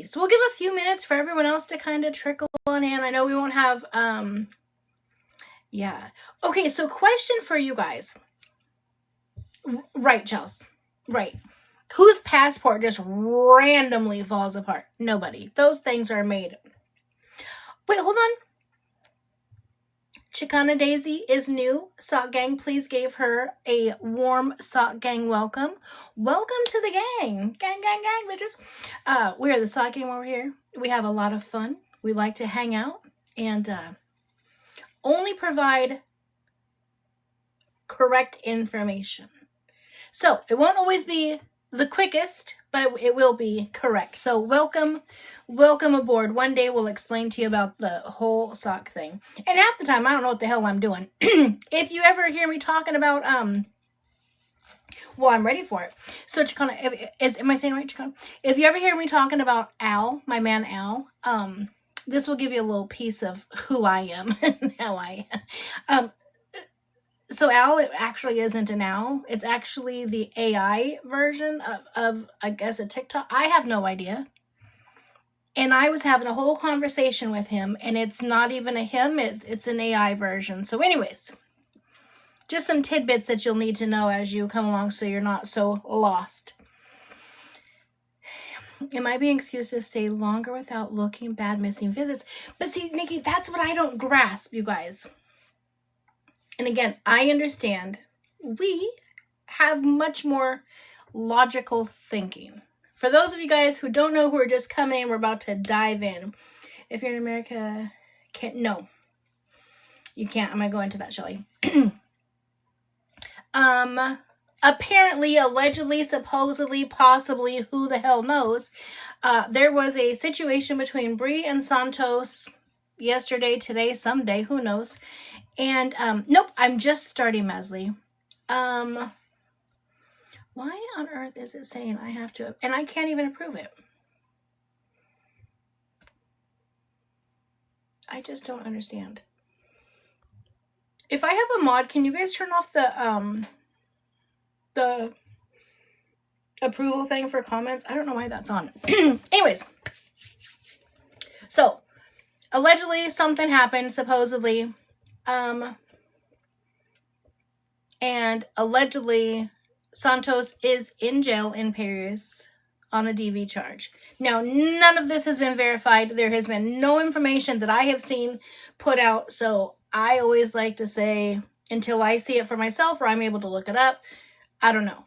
So we'll give a few minutes for everyone else to kind of trickle on in. I know we won't have, yeah. Okay, so question for you guys. Right, Chelsea. Right. Whose passport just randomly falls apart? Nobody. Those things are made. Wait, hold on. Chicana Daisy is new. Sock Gang, please give her a warm Sock Gang welcome. Welcome to the gang. Gang, gang, gang, bitches. We are the Sock Gang over here. We have a lot of fun. We like to hang out and only provide correct information. So it won't always be the quickest, but it will be correct. So welcome aboard. One day we'll explain to you about the whole sock thing. And half the time I don't know what the hell I'm doing. If you ever hear me talking about well, I'm ready for it. So Chicana, am I saying right, Chicana? If you ever hear me talking about Al, my man Al, this will give you a little piece of who I am and how I am. So Al, it actually isn't an Al. It's actually the AI version of I guess, a TikTok. I have no idea. And I was having a whole conversation with him, and it's not even a him. It's an AI version. So anyways, just some tidbits that you'll need to know as you come along so you're not so lost. It might be an excuse to stay longer without looking bad, missing visits. But see, Nikki, that's what I don't grasp, you guys. And again, I understand we have much more logical thinking. For those of you guys who don't know, who are just coming in, we're about to dive in. If you're in America, no. You can't. I'm going to go into that, Shelly. Apparently, allegedly, supposedly, possibly, who the hell knows, there was a situation between Bri and Santos yesterday, today, someday, who knows. And, nope, I'm just starting, Masley. Why on earth is it saying I have to, and I can't even approve it? I just don't understand. If I have a mod, can you guys turn off the approval thing for comments? I don't know why that's on. Anyways, so allegedly something happened, supposedly. And allegedly Santos is in jail in Paris on a DV charge. Now, none of this has been verified. There has been no information that I have seen put out. So I always like to say, until I see it for myself or I'm able to look it up, I don't know.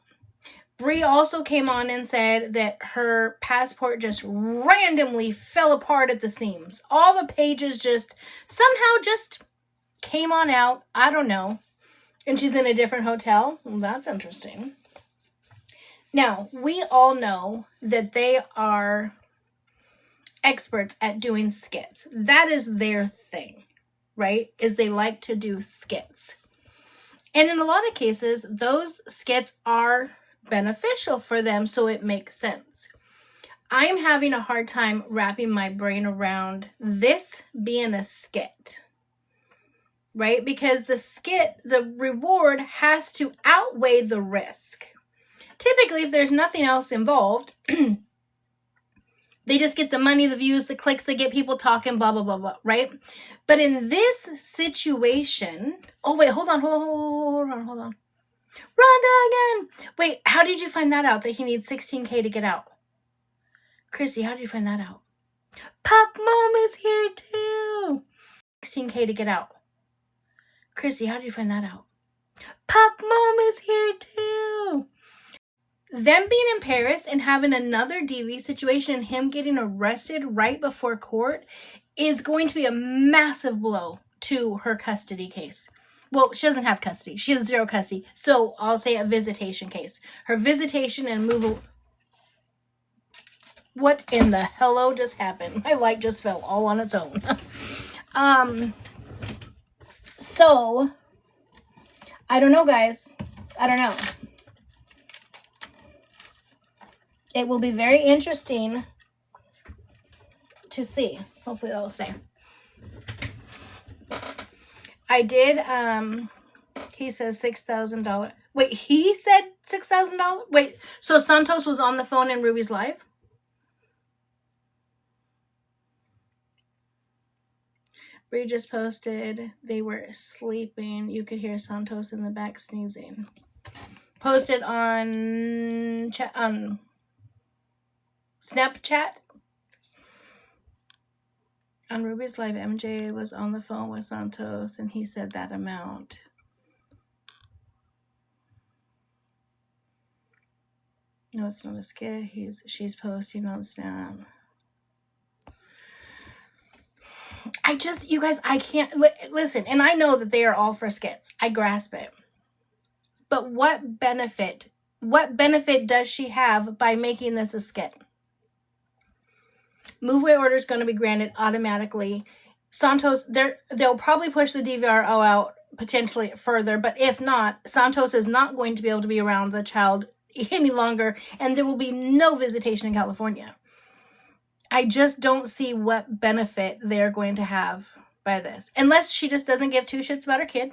Bri also came on and said that her passport just randomly fell apart at the seams. All the pages just somehow just came on out. I don't know. And she's in a different hotel. Well, that's interesting. Now, we all know that they are experts at doing skits. That is their thing, right? Is they like to do skits. And in a lot of cases, those skits are beneficial for them, so it makes sense. I'm having a hard time wrapping my brain around this being a skit. Right? Because the skit, the reward has to outweigh the risk. Typically, if there's nothing else involved, they just get the money, the views, the clicks, they get people talking, blah, blah, blah, blah, right? But in this situation, oh, wait, hold on. Rhonda again. Wait, how did you find that out, that he needs 16K to get out? Chrissy, how did you find that out? Pop Mom is here too. 16K to get out. Chrissy, how did you find that out? Pop Mom is here too. Them being in Paris and having another DV situation and him getting arrested right before court is going to be a massive blow to her custody case. Well, she doesn't have custody. She has zero custody. So I'll say a visitation case. Her visitation and move. What in the hello just happened? My light just fell all on its own. So, I don't know, guys. I don't know. It will be very interesting to see. Hopefully that will stay. I did, he says $6,000. Wait, he said $6,000? Wait, so Santos was on the phone in Ruby's live? Bri just posted they were sleeping. You could hear Santos in the back sneezing. Posted on Snapchat. On Ruby's live, MJ was on the phone with Santos and he said that amount. No, it's not a skit. She's posting on Snap. You guys, I can't listen. And I know that they are all for skits. I grasp it. But what benefit does she have by making this a skit? Move-away order is going to be granted automatically. Santos, they'll probably push the DVRO out potentially further, but if not, Santos is not going to be able to be around the child any longer, and there will be no visitation in California. I just don't see what benefit they're going to have by this. Unless she just doesn't give two shits about her kid.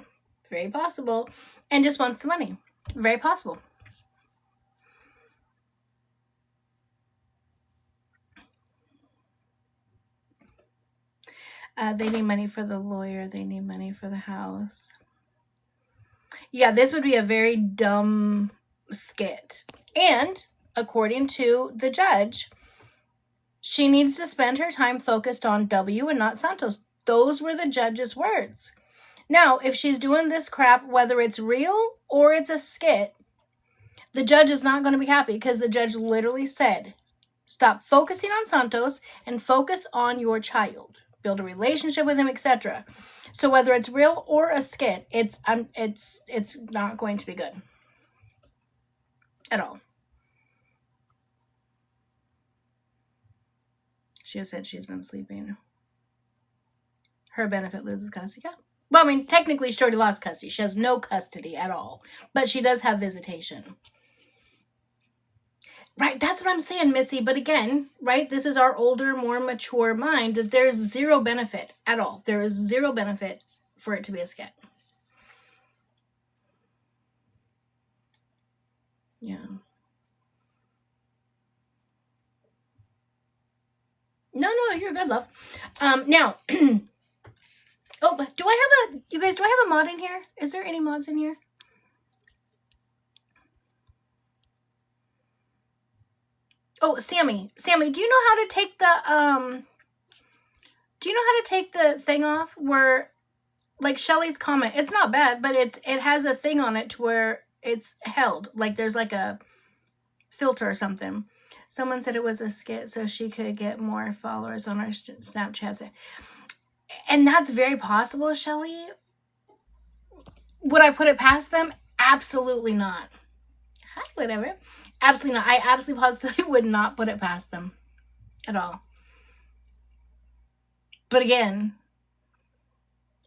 Very possible. And just wants the money. Very possible. They need money for the lawyer. They need money for the house. Yeah, this would be a very dumb skit. And according to the judge, she needs to spend her time focused on W and not Santos. Those were the judge's words. Now, if she's doing this crap, whether it's real or it's a skit, the judge is not going to be happy because the judge literally said, stop focusing on Santos and focus on your child. Build a relationship with him, etc. So whether it's real or a skit, it's not going to be good at all. She has said she's been sleeping. Her benefit loses custody. Yeah. Well, I mean, technically she already lost custody. She has no custody at all. But she does have visitation. Right, that's what I'm saying, Missy. But again, right, this is our older, more mature mind that there's zero benefit at all. There is zero benefit for it to be a skit. Yeah. No, you're good, love. Now, oh, but do I have a mod in here? Is there any mods in here? Oh, Sammy, do you know how to take the thing off where, like Shelly's comment, it's not bad, but it has a thing on it to where it's held. Like there's like a filter or something. Someone said it was a skit so she could get more followers on our Snapchat. And that's very possible, Shelly. Would I put it past them? Absolutely not. Hi, whatever. Absolutely not. I absolutely positively would not put it past them at all. But again,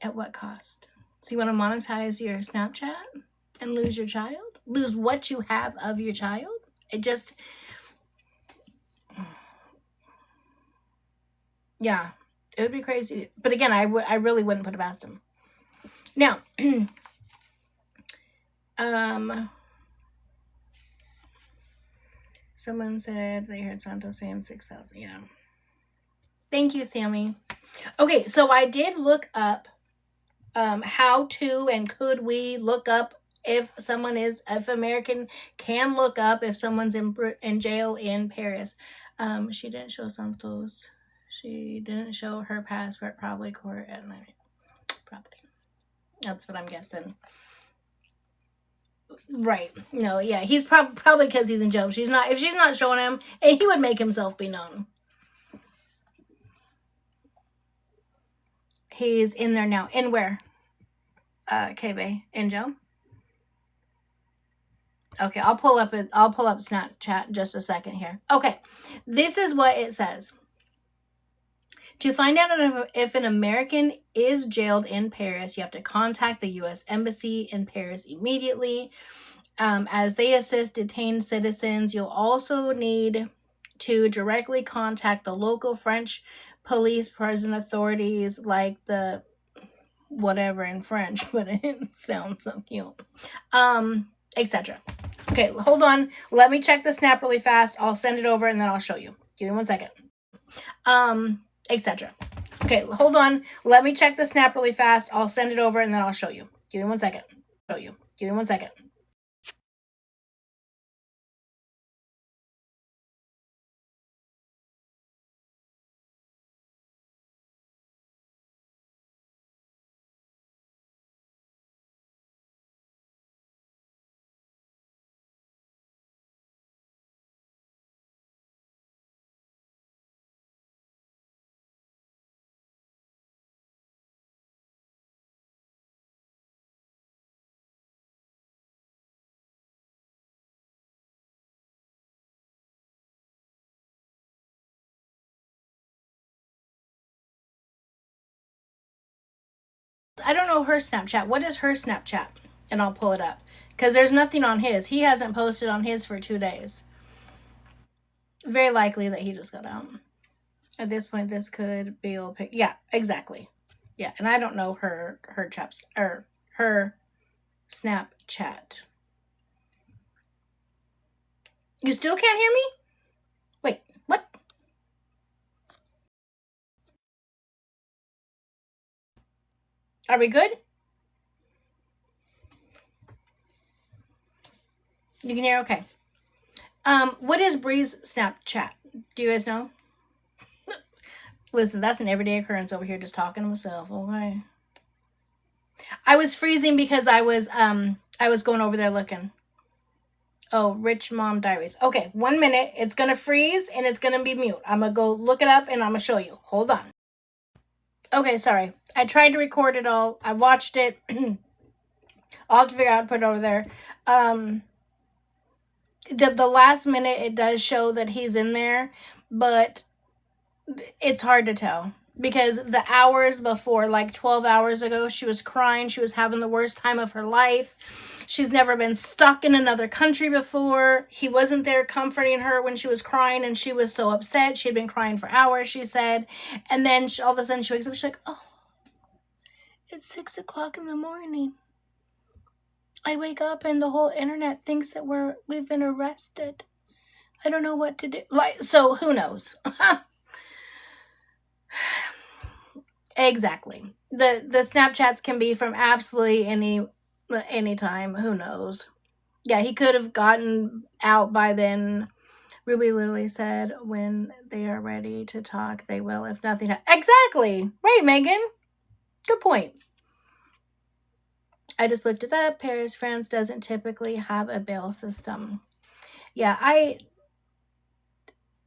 at what cost? So you want to monetize your Snapchat and lose your child? Lose what you have of your child? It just... Yeah, it would be crazy. But again, I really wouldn't put it past him. Now, someone said they heard Santos saying 6,000. Yeah. Thank you, Sammy. Okay, so I did look up how to and could we look up if American can look up if someone's in jail in Paris. She didn't show Santos. She didn't show her passport, probably court at night. Probably. That's what I'm guessing. Right. No, yeah. He's probably because he's in jail. If she's not showing him, he would make himself be known. He's in there now. In where? K-Bay. In jail? Okay, I'll pull up Snapchat just a second here. Okay. This is what it says. To find out if an American is jailed in Paris, you have to contact the U.S. Embassy in Paris immediately. As they assist detained citizens, you'll also need to directly contact the local French police prison authorities, like the whatever in French, but it sounds so cute, etc. Okay, hold on. Let me check the snap really fast. I'll send it over and then I'll show you. Give me 1 second. Etc. Okay, hold on. Let me check the snap really fast. I'll send it over and then I'll show you. Give me 1 second. Show you. Give me 1 second. I don't know her Snapchat. What is her Snapchat? And I'll pull it up. Because there's nothing on his. He hasn't posted on his for 2 days. Very likely that he just got out. At this point, this could be opaque. Yeah, exactly. Yeah, and I don't know her chaps or her Snapchat. You still can't hear me? Wait, what? Are we good? You can hear? Okay. What is Bri's Snapchat? Do you guys know? Listen, that's an everyday occurrence over here, just talking to myself. Okay. I was freezing because I was going over there looking. Oh, Rich Mom Diaries. Okay, 1 minute. It's gonna freeze and it's gonna be mute. I'm gonna go look it up and I'm gonna show you. Hold on. Okay, sorry. I tried to record it all. I watched it. I'll have to figure out how to put it over there. The last minute it does show that he's in there, but it's hard to tell because the hours before, like 12 hours ago, she was crying. She was having the worst time of her life. She's never been stuck in another country before. He wasn't there comforting her when she was crying, and she was so upset. She'd been crying for hours, she said. And then all of a sudden she wakes up, she's like, oh, it's 6 o'clock in the morning. I wake up and the whole internet thinks that we've been arrested. I don't know what to do. Like, so who knows? Exactly. The Snapchats can be from absolutely any time. Who knows? Yeah, he could have gotten out by then. Ruby literally said, when they are ready to talk, they will. If nothing. Exactly. Right, Megan. Good point. I just looked it up. Paris, France doesn't typically have a bail system. Yeah,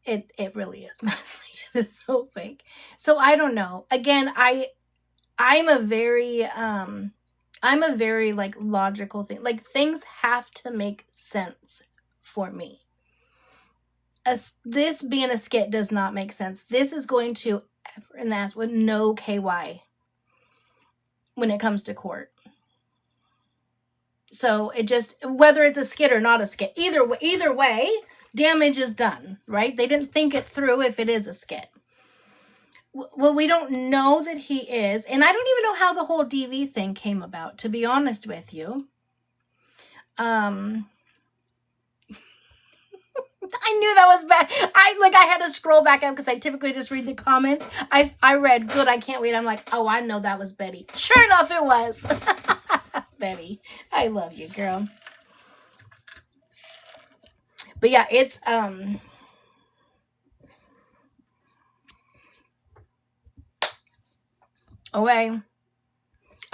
it really is messy. It is so fake. So I don't know. Again, I'm a very like logical thing. Like things have to make sense for me. This being a skit does not make sense. This is going to, and that's with no KY when it comes to court. So it just, whether it's a skit or not a skit, either way, damage is done, right? They didn't think it through if it is a skit. Well, we don't know that he is, and I don't even know how the whole DV thing came about, to be honest with you. I knew that was bad. I had to scroll back up because I typically just read the comments. I read, good, I can't wait. I'm like, oh, I know that was Betty. Sure enough, it was. Betty, I love you, girl. But yeah, it's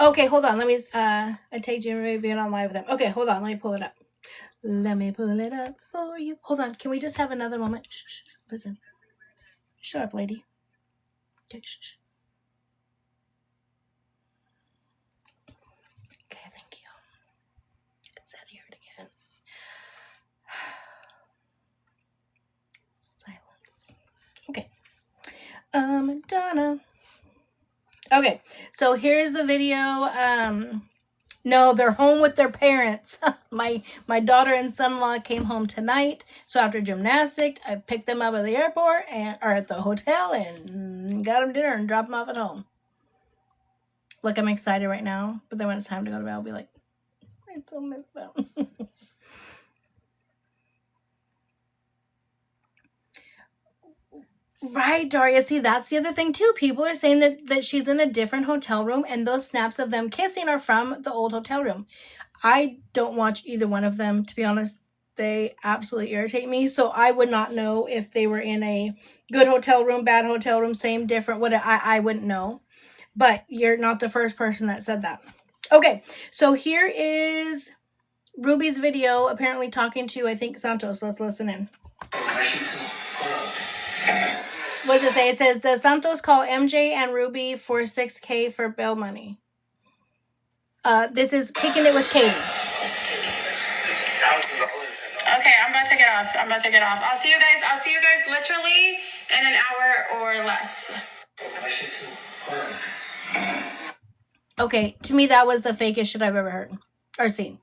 okay, hold on. Let me I take Jimmy being on live with them. Okay, hold on. Let me pull it up. Let me pull it up for you. Hold on. Can we just have another moment? Shh. Listen. Shut up, lady. Okay, shh. Okay, thank you. It's out of here again. Silence. Okay. Donna. Okay, so here's the video. No, they're home with their parents. My daughter and son-in-law came home tonight. So after gymnastics, I picked them up at the airport or at the hotel and got them dinner and dropped them off at home. Look, I'm excited right now, but then when it's time to go to bed, I'll be like, I so miss them. Right, Daria. See, that's the other thing too. People are saying that she's in a different hotel room, and those snaps of them kissing are from the old hotel room. I don't watch either one of them, to be honest. They absolutely irritate me, so I would not know if they were in a good hotel room, bad hotel room, same, different. What I wouldn't know. But you're not the first person that said that. Okay, so here is Ruby's video, apparently talking to, I think, Santos. Let's listen in. What does it say? It says, does Santos call MJ and Ruby for $6K for bail money? This is Kicking It with Katie. Okay, I'm about to get off. I'll see you guys literally in an hour or less. Okay, to me that was the fakest shit I've ever heard or seen.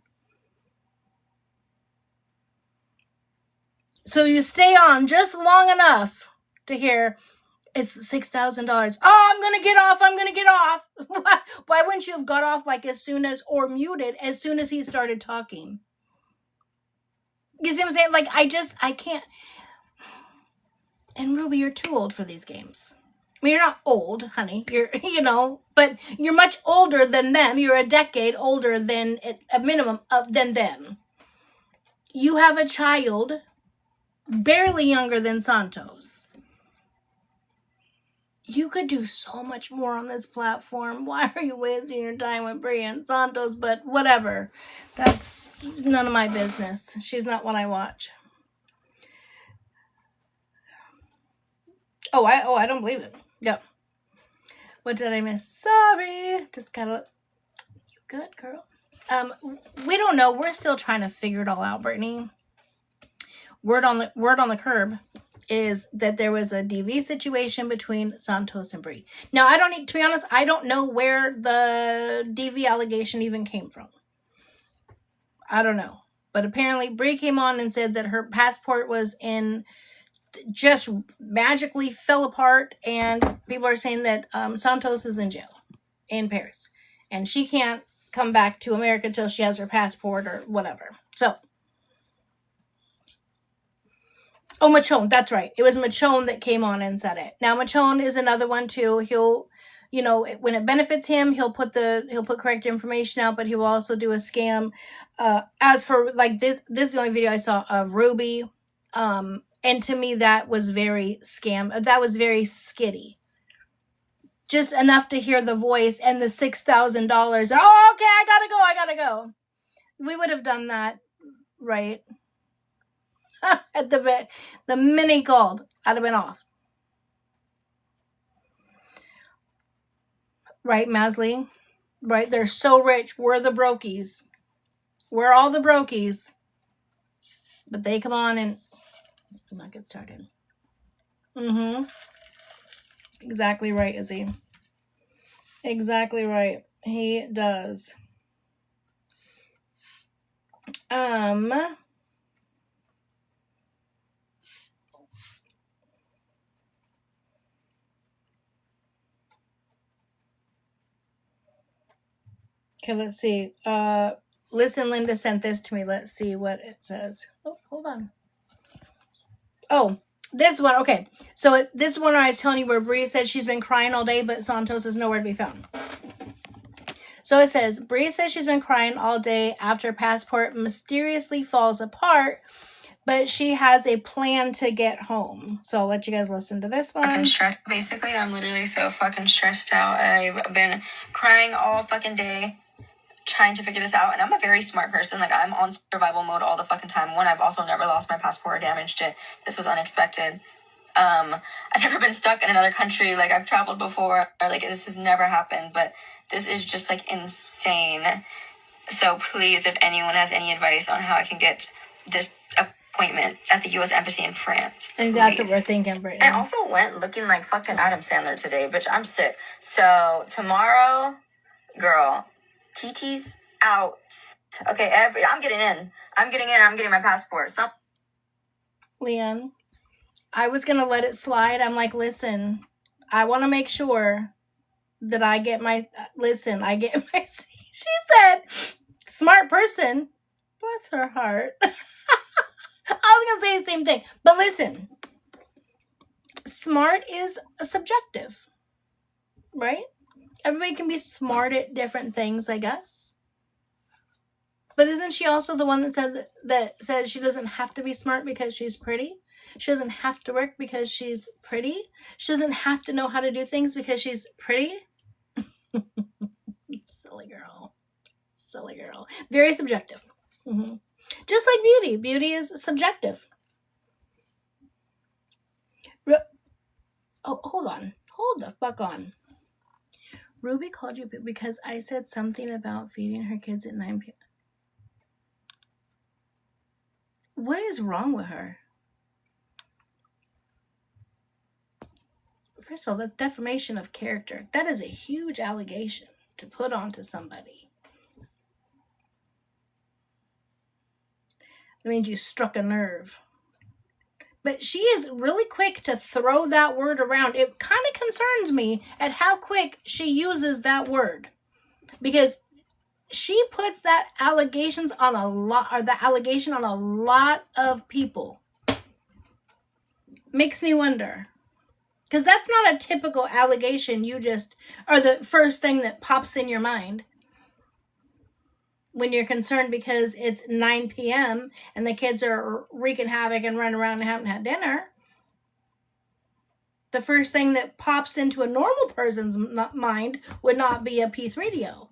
So you stay on just long enough to hear it's $6,000. Oh, I'm gonna get off. Why wouldn't you have got off like as soon as, or muted as soon as he started talking? You see what I'm saying? Like, I can't. And Ruby, you're too old for these games. I mean, you're not old, honey. You're, but you're much older than them. You're a decade older than, a minimum, than them. You have a child barely younger than Santos. You could do so much more on this platform. Why are you wasting your time with Bri and Santos? But whatever. That's none of my business. She's not what I watch. I don't believe it. Yeah. What did I miss? Sorry. Just gotta. You good, girl? We don't know. We're still trying to figure it all out, Brittany. Word on the curb is that there was a DV situation between Santos and Bri. Now, to be honest, I don't know where the DV allegation even came from. I don't know. But apparently Bri came on and said that her passport was just magically fell apart, and people are saying that Santos is in jail in Paris. And she can't come back to America until she has her passport or whatever. So, oh, Machone, that's right. It was Machone that came on and said it. Now, Machone is another one too. He'll, when it benefits him, he'll put correct information out, but he will also do a scam. As for like this is the only video I saw of Ruby. And to me, that was very scam. That was very skitty. Just enough to hear the voice and the $6,000. Oh, okay, I gotta go. We would have done that, right? At the minute he called, I'd have been off. Right, Masley? Right, they're so rich. We're the brokies. We're all the brokies. But they come on and not get started. Exactly right, Izzy. Exactly right. He does. Okay, let's see. Listen, Linda sent this to me. Let's see what it says. Oh, hold on. Oh, this one. Okay, so this one I was telling you where Bri said she's been crying all day, but Santos is nowhere to be found. So it says, Bri says she's been crying all day after passport mysteriously falls apart, but she has a plan to get home. So I'll let you guys listen to this one. Basically, I'm literally so fucking stressed out. I've been crying all fucking day trying to figure this out, and I'm a very smart person. Like, I'm on survival mode all the fucking time. One, I've also never lost my passport or damaged it. This was unexpected. I've never been stuck in another country. Like, I've traveled before. Like, this has never happened, but this is just, like, insane. So please, if anyone has any advice on how I can get this appointment at the U.S. Embassy in France. And that's what we're thinking right now. I also went looking like fucking Adam Sandler today, bitch. I'm sick. So tomorrow, girl, TT's out. Okay, I'm getting in. I'm getting my passport. Leon, I was going to let it slide. I'm like, listen, I want to make sure that I get my, she said, smart person. Bless her heart. I was going to say the same thing. But listen, Smart is subjective, right? Everybody can be smart at different things, I guess. But isn't she also the one that said she doesn't have to be smart because she's pretty? She doesn't have to work because she's pretty. She doesn't have to know how to do things because she's pretty. Silly girl. Silly girl. Very subjective. Mm-hmm. Just like beauty. Beauty is subjective. Oh, hold on. Hold the fuck on. Ruby called you because I said something about feeding her kids at 9 p.m. What is wrong with her? First of all, that's defamation of character. That is a huge allegation to put onto somebody. That means you struck a nerve. But she is really quick to throw that word around. It kind of concerns me at how quick she uses that word. Because she puts that allegations on a lot, or the allegation on a lot of people. Makes me wonder. Because that's not a typical allegation you just, or the first thing that pops in your mind when you're concerned because it's 9 p.m. and the kids are wreaking havoc and running around and haven't had dinner. The first thing that pops into a normal person's mind would not be a P3DO.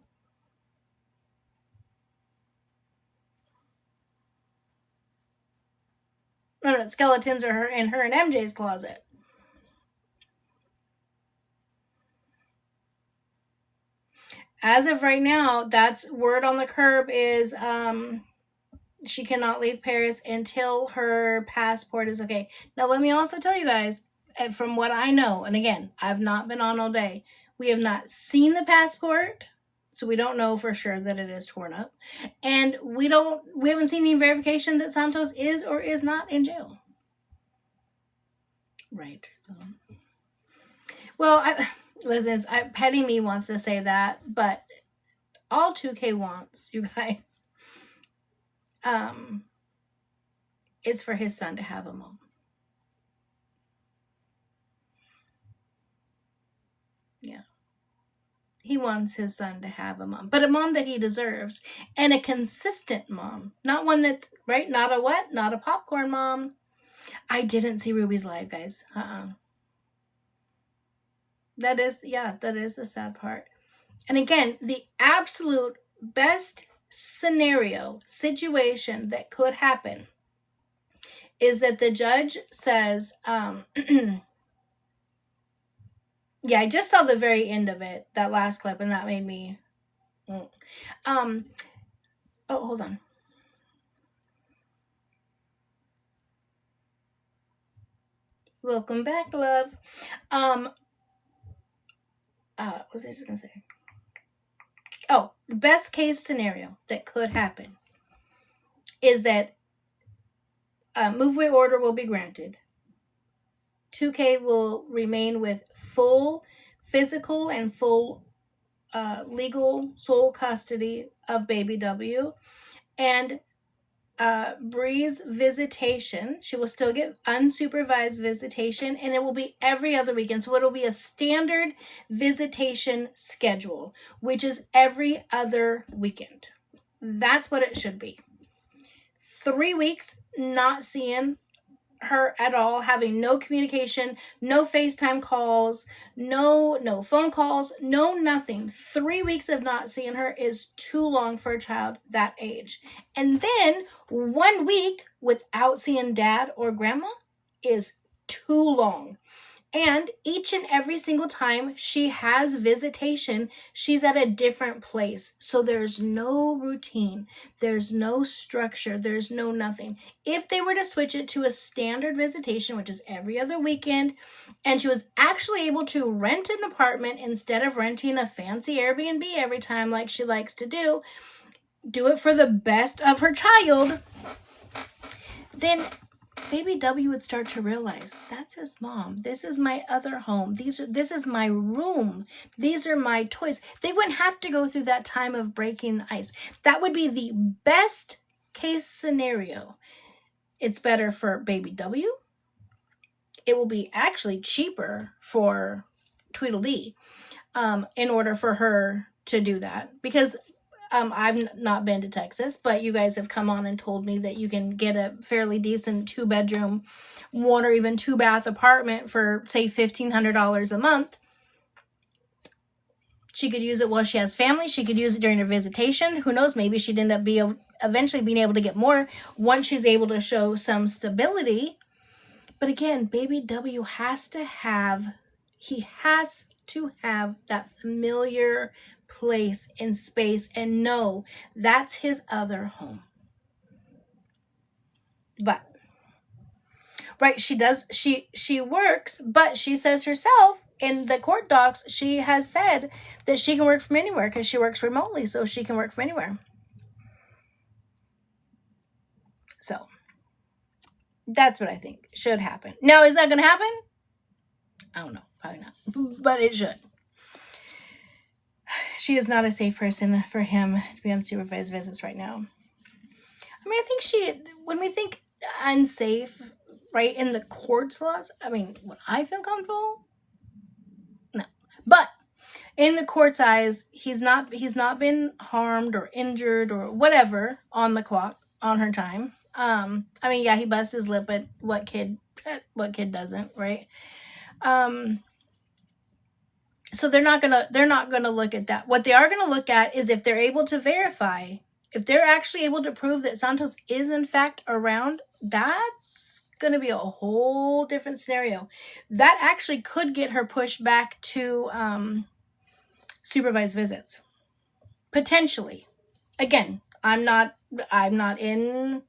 No, skeletons are in her and MJ's closet. As of right now, that's word on the curb is she cannot leave Paris until her passport is okay. Now, let me also tell you guys, from what I know, and again, I've not been on all day, we have not seen the passport, so we don't know for sure that it is torn up, and we haven't seen any verification that Santos is or is not in jail. Right. So, well, Petty Me wants to say that, but all 2K wants, you guys, is for his son to have a mom. Yeah. He wants his son to have a mom, but a mom that he deserves, and a consistent mom, not one that's, right, not a what? Not a popcorn mom. I didn't see Ruby's live, guys. That is the sad part. And again, the absolute best situation that could happen is that the judge says, yeah, I just saw the very end of it, that last clip, and that made me, oh, hold on. Welcome back, love. What was I just gonna say? Oh, the best case scenario that could happen is that move away order will be granted. 2K will remain with full physical and full legal sole custody of baby W. And Bri's visitation, she will still get unsupervised visitation, and it will be every other weekend. So it'll be a standard visitation schedule, which is every other weekend. That's what it should be. 3 weeks not seeing her at all, having no communication, no FaceTime calls, no phone calls, no nothing. 3 weeks of not seeing her is too long for a child that age. And then 1 week without seeing dad or grandma is too long. And each and every single time she has visitation, she's at a different place. So there's no routine, there's no structure, there's no nothing. If they were to switch it to a standard visitation, which is every other weekend, and she was actually able to rent an apartment instead of renting a fancy Airbnb every time like she likes to do it for the best of her child, then baby W would start to realize that's his mom. This is my other home. This is my room. These are my toys. They wouldn't have to go through that time of breaking the ice. That would be the best case scenario. It's better for baby W. it will be actually cheaper for Tweedledee in order for her to do that. Because I've not been to Texas, but you guys have come on and told me that you can get a fairly decent 2-bedroom, 1 or even 2-bath apartment for, say, $1,500 a month. She could use it while she has family. She could use it during her visitation. Who knows? Maybe she'd end up eventually being able to get more once she's able to show some stability. But again, baby W has to have that familiar place and space and know that's his other home. But right, she works, but she says herself in the court docs, she has said that she can work from anywhere because she works remotely, so she can work from anywhere. So that's what I think should happen. Now, is that going to happen? I don't know. Probably not. But it should. She is not a safe person for him to be on supervised visits right now. I mean, I think when we think unsafe, right, in the court's laws, I mean, would I feel comfortable? No. But in the court's eyes, he's not been harmed or injured or whatever on the clock, on her time. I mean, yeah, he busts his lip, but what kid doesn't, right? So they're not gonna look at that. What they are gonna look at is if they're able to verify, if they're actually able to prove that Santos is in fact around. That's gonna be a whole different scenario. That actually could get her pushed back to supervised visits, potentially. Again, I'm not in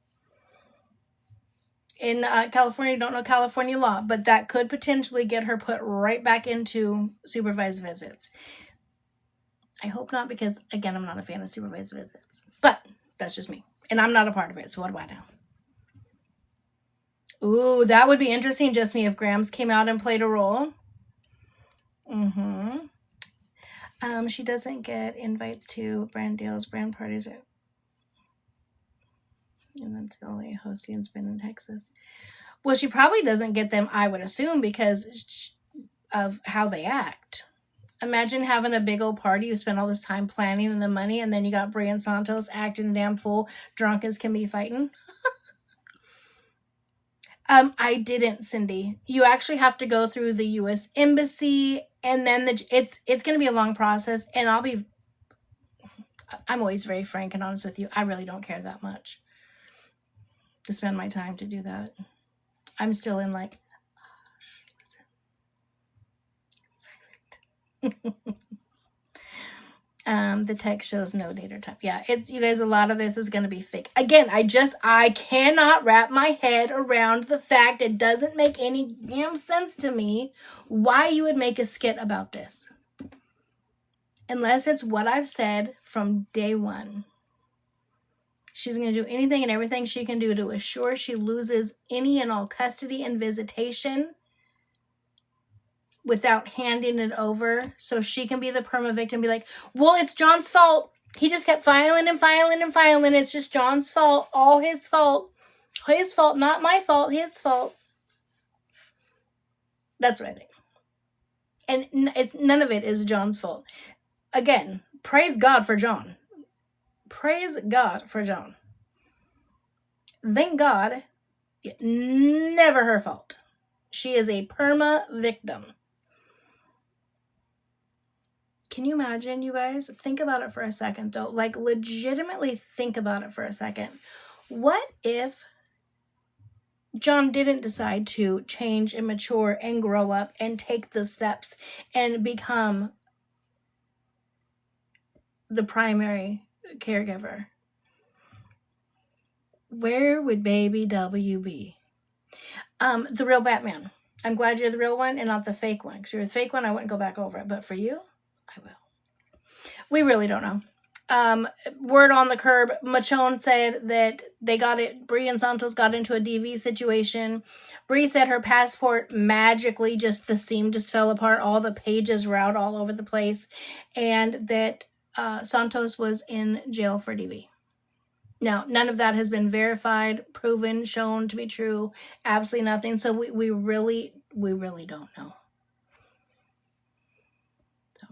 California, don't know California law, but that could potentially get her put right back into supervised visits. I hope not, because again, I'm not a fan of supervised visits, but that's just me, and I'm not a part of it, so what do I know? Ooh, that would be interesting, just me, if Grams came out and played a role. She doesn't get invites to brand deals, brand parties, and then Silly hosting's been in Texas. Well, she probably doesn't get them, I would assume, because of how they act. Imagine having a big old party, you spend all this time planning and the money, and then you got Bri Santos acting damn fool, drunk as can be fighting. I didn't, Cindy. You actually have to go through the U.S. Embassy, and then it's going to be a long process, and I'm always very frank and honest with you. I really don't care that much to spend my time to do that. I'm still in like, listen. The text shows no date or time. Yeah, you guys, a lot of this is going to be fake. Again, I cannot wrap my head around the fact, it doesn't make any damn sense to me why you would make a skit about this. Unless it's what I've said from day one. She's going to do anything and everything she can do to assure she loses any and all custody and visitation without handing it over, so she can be the perma victim and be like, well, it's John's fault. He just kept filing and filing and filing. It's just John's fault. All his fault. His fault, not my fault. His fault. That's what I think. And none of it is John's fault. Again, praise God for John. Praise God for John. Thank God, never her fault. She is a perma victim. Can you imagine, you guys? Think about it for a second, though. Like, legitimately think about it for a second. What if John didn't decide to change and mature and grow up and take the steps and become the primary caregiver? Where would baby W be? The real Batman. I'm glad you're the real one and not the fake one. Because you're the fake one, I wouldn't go back over it. But for you, I will. We really don't know. Word on the curb, Machone said that they got it. Bri and Santos got into a DV situation. Bri said her passport magically, just the seam just fell apart. All the pages were out all over the place. And that Santos was in jail for DV. Now, none of that has been verified, proven, shown to be true. Absolutely nothing. So we really we really don't know. So.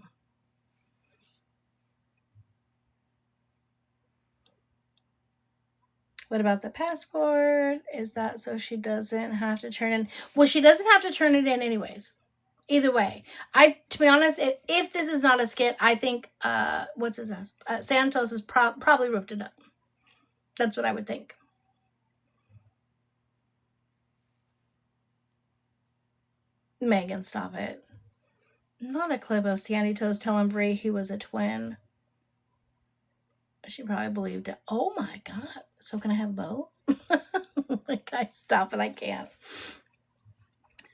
What about the passport? Is that so she doesn't have to turn in? Well, she doesn't have to turn it in anyways. Either way, to be honest, if this is not a skit, I think what's his name? Santos has probably ripped it up. That's what I would think. Megan, stop it. Not a clip of Sandy Toes telling Bri he was a twin. She probably believed it. Oh my god. So can I have both? Like, guys, stop it. I can't.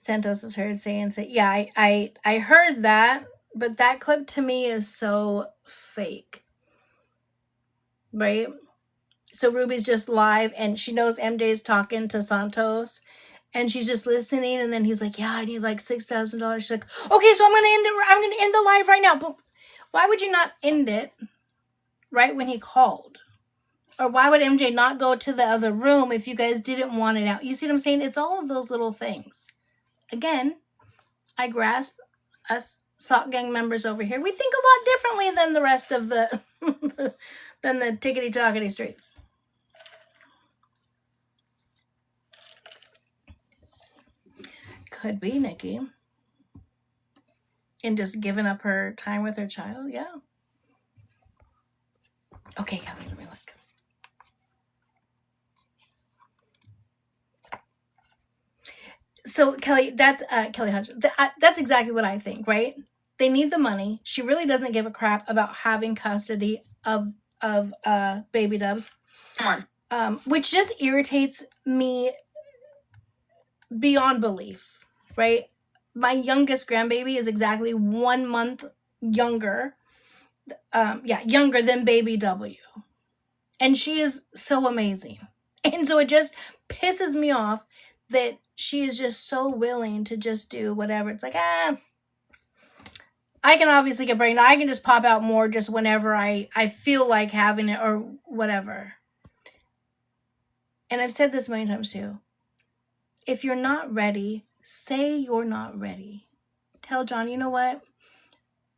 Santos is heard saying, yeah, I heard that, but that clip to me is so fake. Right? So Ruby's just live and she knows MJ's talking to Santos and she's just listening, and then he's like, yeah, I need like $6,000. She's like, okay, so I'm gonna end the live right now. But why would you not end it right when he called? Or why would MJ not go to the other room if you guys didn't want it out? You see what I'm saying? It's all of those little things. Again, I grasp us SOC gang members over here. We think a lot differently than the rest of the than the tickety-tockety streets. Could be Nikki. And just giving up her time with her child. Yeah. Okay, Kelly, let me look. So Kelly, that's Kelly Hutch. That's exactly what I think, right? They need the money. She really doesn't give a crap about having custody of baby dubs, which just irritates me beyond belief, right? My youngest grandbaby is exactly 1 month younger, younger than baby W, and she is so amazing, and so it just pisses me off that she is just so willing to just do whatever. It's like, I can obviously get pregnant. I can just pop out more just whenever I feel like having it or whatever. And I've said this many times too. If you're not ready, say you're not ready. Tell John, you know what?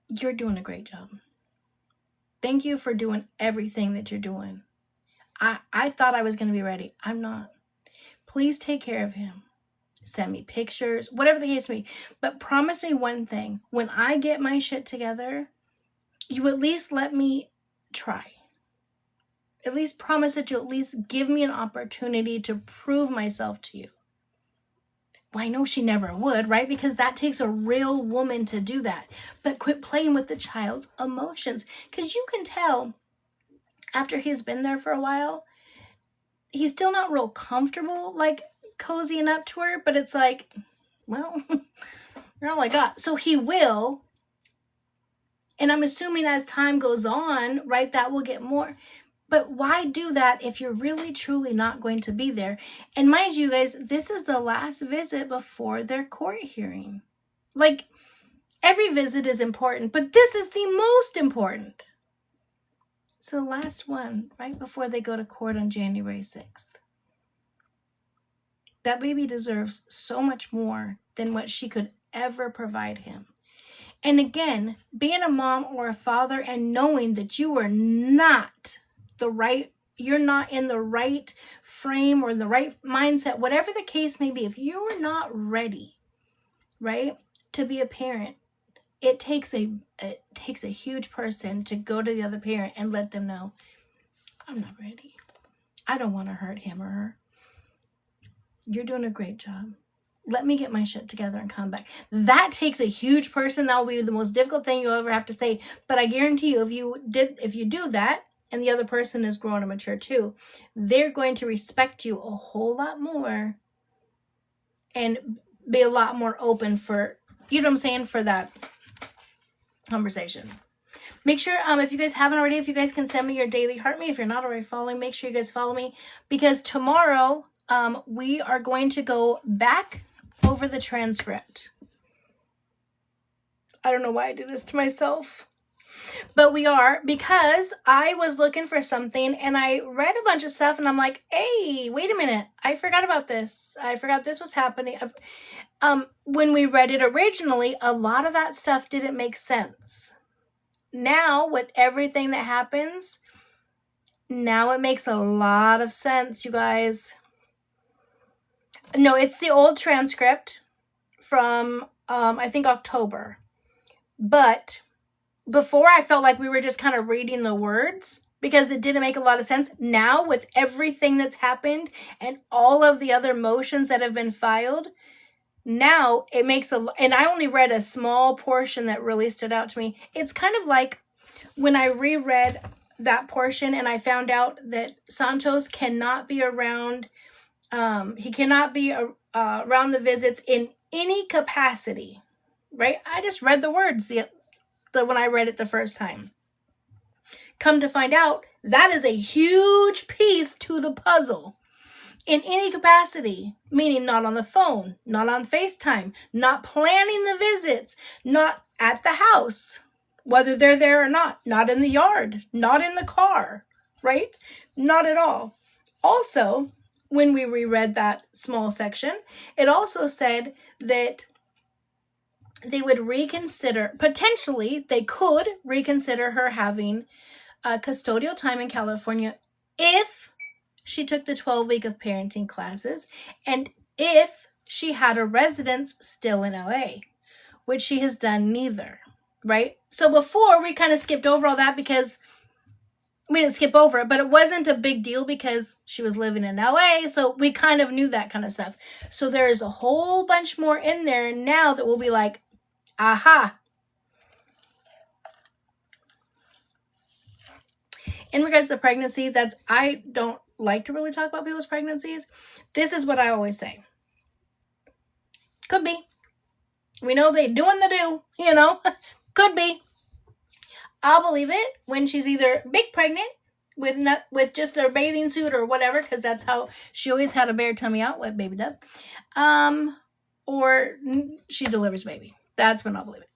You're doing a great job. Thank you for doing everything that you're doing. I thought I was going to be ready. I'm not. Please take care of him. Send me pictures, whatever the case may be. But promise me one thing. When I get my shit together, you at least let me try. At least promise that you'll at least give me an opportunity to prove myself to you. Well, I know she never would, right? Because that takes a real woman to do that. But quit playing with the child's emotions. Because you can tell after he's been there for a while, he's still not real comfortable, like cozying up to her. But it's like, well, you're all I got. So he will. And I'm assuming as time goes on, right, that will get more. But why do that if you're really, truly not going to be there? And mind you guys, this is the last visit before their court hearing. Like, every visit is important, but this is the most important. It's the last one, right before they go to court on January 6th. That baby deserves so much more than what she could ever provide him. And again, being a mom or a father and knowing that you are not you're not in the right frame or in the right mindset, whatever the case may be, if you're not ready, right, to be a parent, it takes a huge person to go to the other parent and let them know, I'm not ready. I don't want to hurt him or her. You're doing a great job. Let me get my shit together and come back. That takes a huge person. That will be the most difficult thing you'll ever have to say. But I guarantee you, if you do that, and the other person is grown and mature too, they're going to respect you a whole lot more and be a lot more open for, you know what I'm saying, for that conversation. Make sure, if you guys haven't already, if you guys can send me your daily heart me. If you're not already following, make sure you guys follow me, because tomorrow we are going to go back over the transcript. I don't know why I do this to myself. But we are, because I was looking for something and I read a bunch of stuff and I'm like, hey, wait a minute. I forgot about this. I forgot this was happening. When we read it originally, a lot of that stuff didn't make sense. Now, with everything that happens, now it makes a lot of sense, you guys. No, it's the old transcript from, I think, October. But before, I felt like we were just kind of reading the words because it didn't make a lot of sense. Now, with everything that's happened and all of the other motions that have been filed, now it makes and I only read a small portion that really stood out to me. It's kind of like when I reread that portion and I found out that Santos cannot be around, he cannot be around the visits in any capacity, right? I just read the words when I read it the first time. Come to find out, that is a huge piece to the puzzle. In any capacity, meaning not on the phone, not on FaceTime, not planning the visits, not at the house, whether they're there or not in the yard, not in the car, right? Not at all. Also, when we reread that small section, it also said that they would reconsider, potentially, they could reconsider her having custodial time in California if she took the 12-week of parenting classes and if she had a residence still in LA, which she has done neither, right? So before, we kind of skipped over all that because we didn't skip over it, but it wasn't a big deal because she was living in LA, so we kind of knew that kind of stuff. So there is a whole bunch more in there now that will be like, aha. In regards to pregnancy, I don't like to really talk about people's pregnancies. This is what I always say. Could be. We know they doing the do, Could be. I'll believe it when she's either big pregnant with just a bathing suit or whatever, because that's how she always had a bare tummy out with baby Dub. Or she delivers baby. That's when I'll believe it.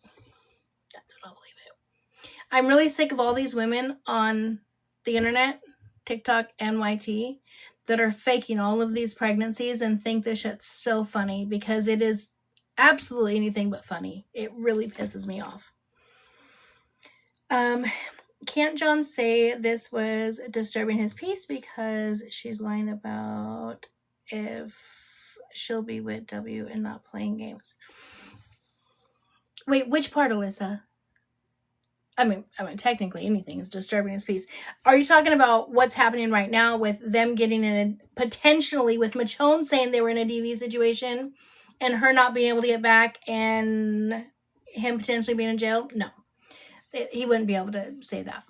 I'm really sick of all these women on the internet, TikTok and YT, that are faking all of these pregnancies and think this shit's so funny, because it is absolutely anything but funny. It really pisses me off. Can't John say this was disturbing his peace because she's lying about if she'll be with W and not playing games? Wait, which part, Alyssa? I mean, technically anything is disturbing his peace. Are you talking about what's happening right now with them getting in potentially with Michonne saying they were in a DV situation and her not being able to get back and him potentially being in jail? No, he wouldn't be able to say that.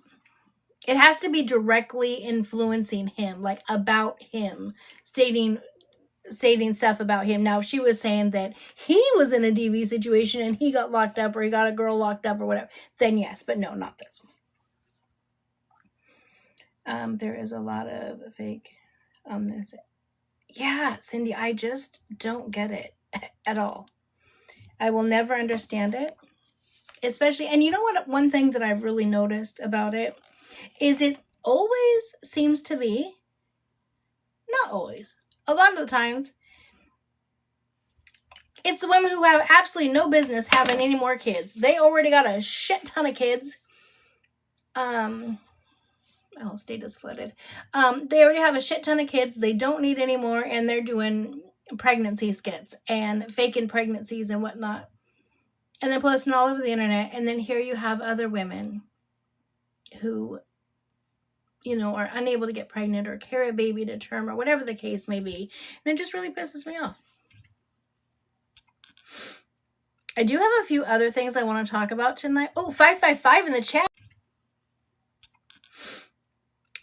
It has to be directly influencing him, like about him, stating stuff about him. Now, if she was saying that he was in a DV situation and he got locked up or he got a girl locked up or whatever, then yes, but no, not this. There is a lot of fake on this. Yeah, Cindy, I just don't get it at all. I will never understand it. Especially, and you know what, one thing that I've really noticed about it is it always seems to be, not always, a lot of the times, it's the women who have absolutely no business having any more kids. They already got a shit ton of kids. Oh, state is flooded. They already have a shit ton of kids. They don't need any more, and they're doing pregnancy skits and faking pregnancies and whatnot. And then posting all over the internet. And then here you have other women who, are unable to get pregnant or carry a baby to term or whatever the case may be. And it just really pisses me off. I do have a few other things I want to talk about tonight. Oh, 555 in the chat.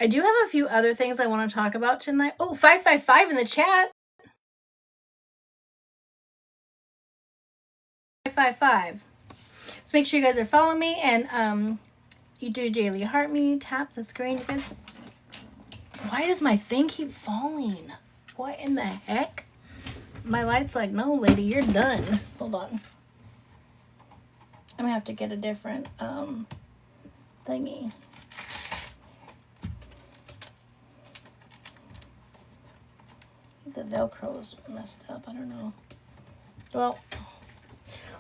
I do have a few other things I want to talk about tonight. Oh, 555 in the chat. 555. So make sure you guys are following me, and you do daily heart me. Tap the screen, you guys. Why does my thing keep falling? What in the heck? My light's like, no, lady, you're done. Hold on. I'm gonna have to get a different thingy. The Velcro's messed up. I don't know. Well,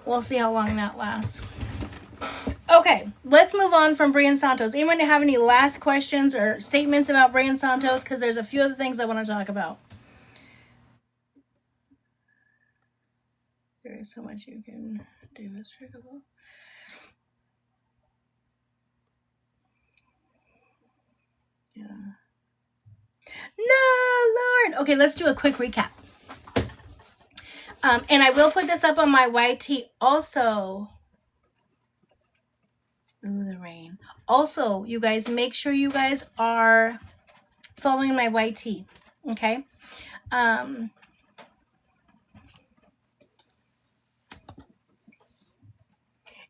we'll see how long that lasts. Okay, let's move on from Bri Santos. Anyone have any last questions or statements about Bri Santos? Because there's a few other things I want to talk about. There is so much you can do. Yeah. No, Lord. Okay, let's do a quick recap. And I will put this up on my YT also. Ooh, the rain. Also, you guys, make sure you guys are following my YT. Okay?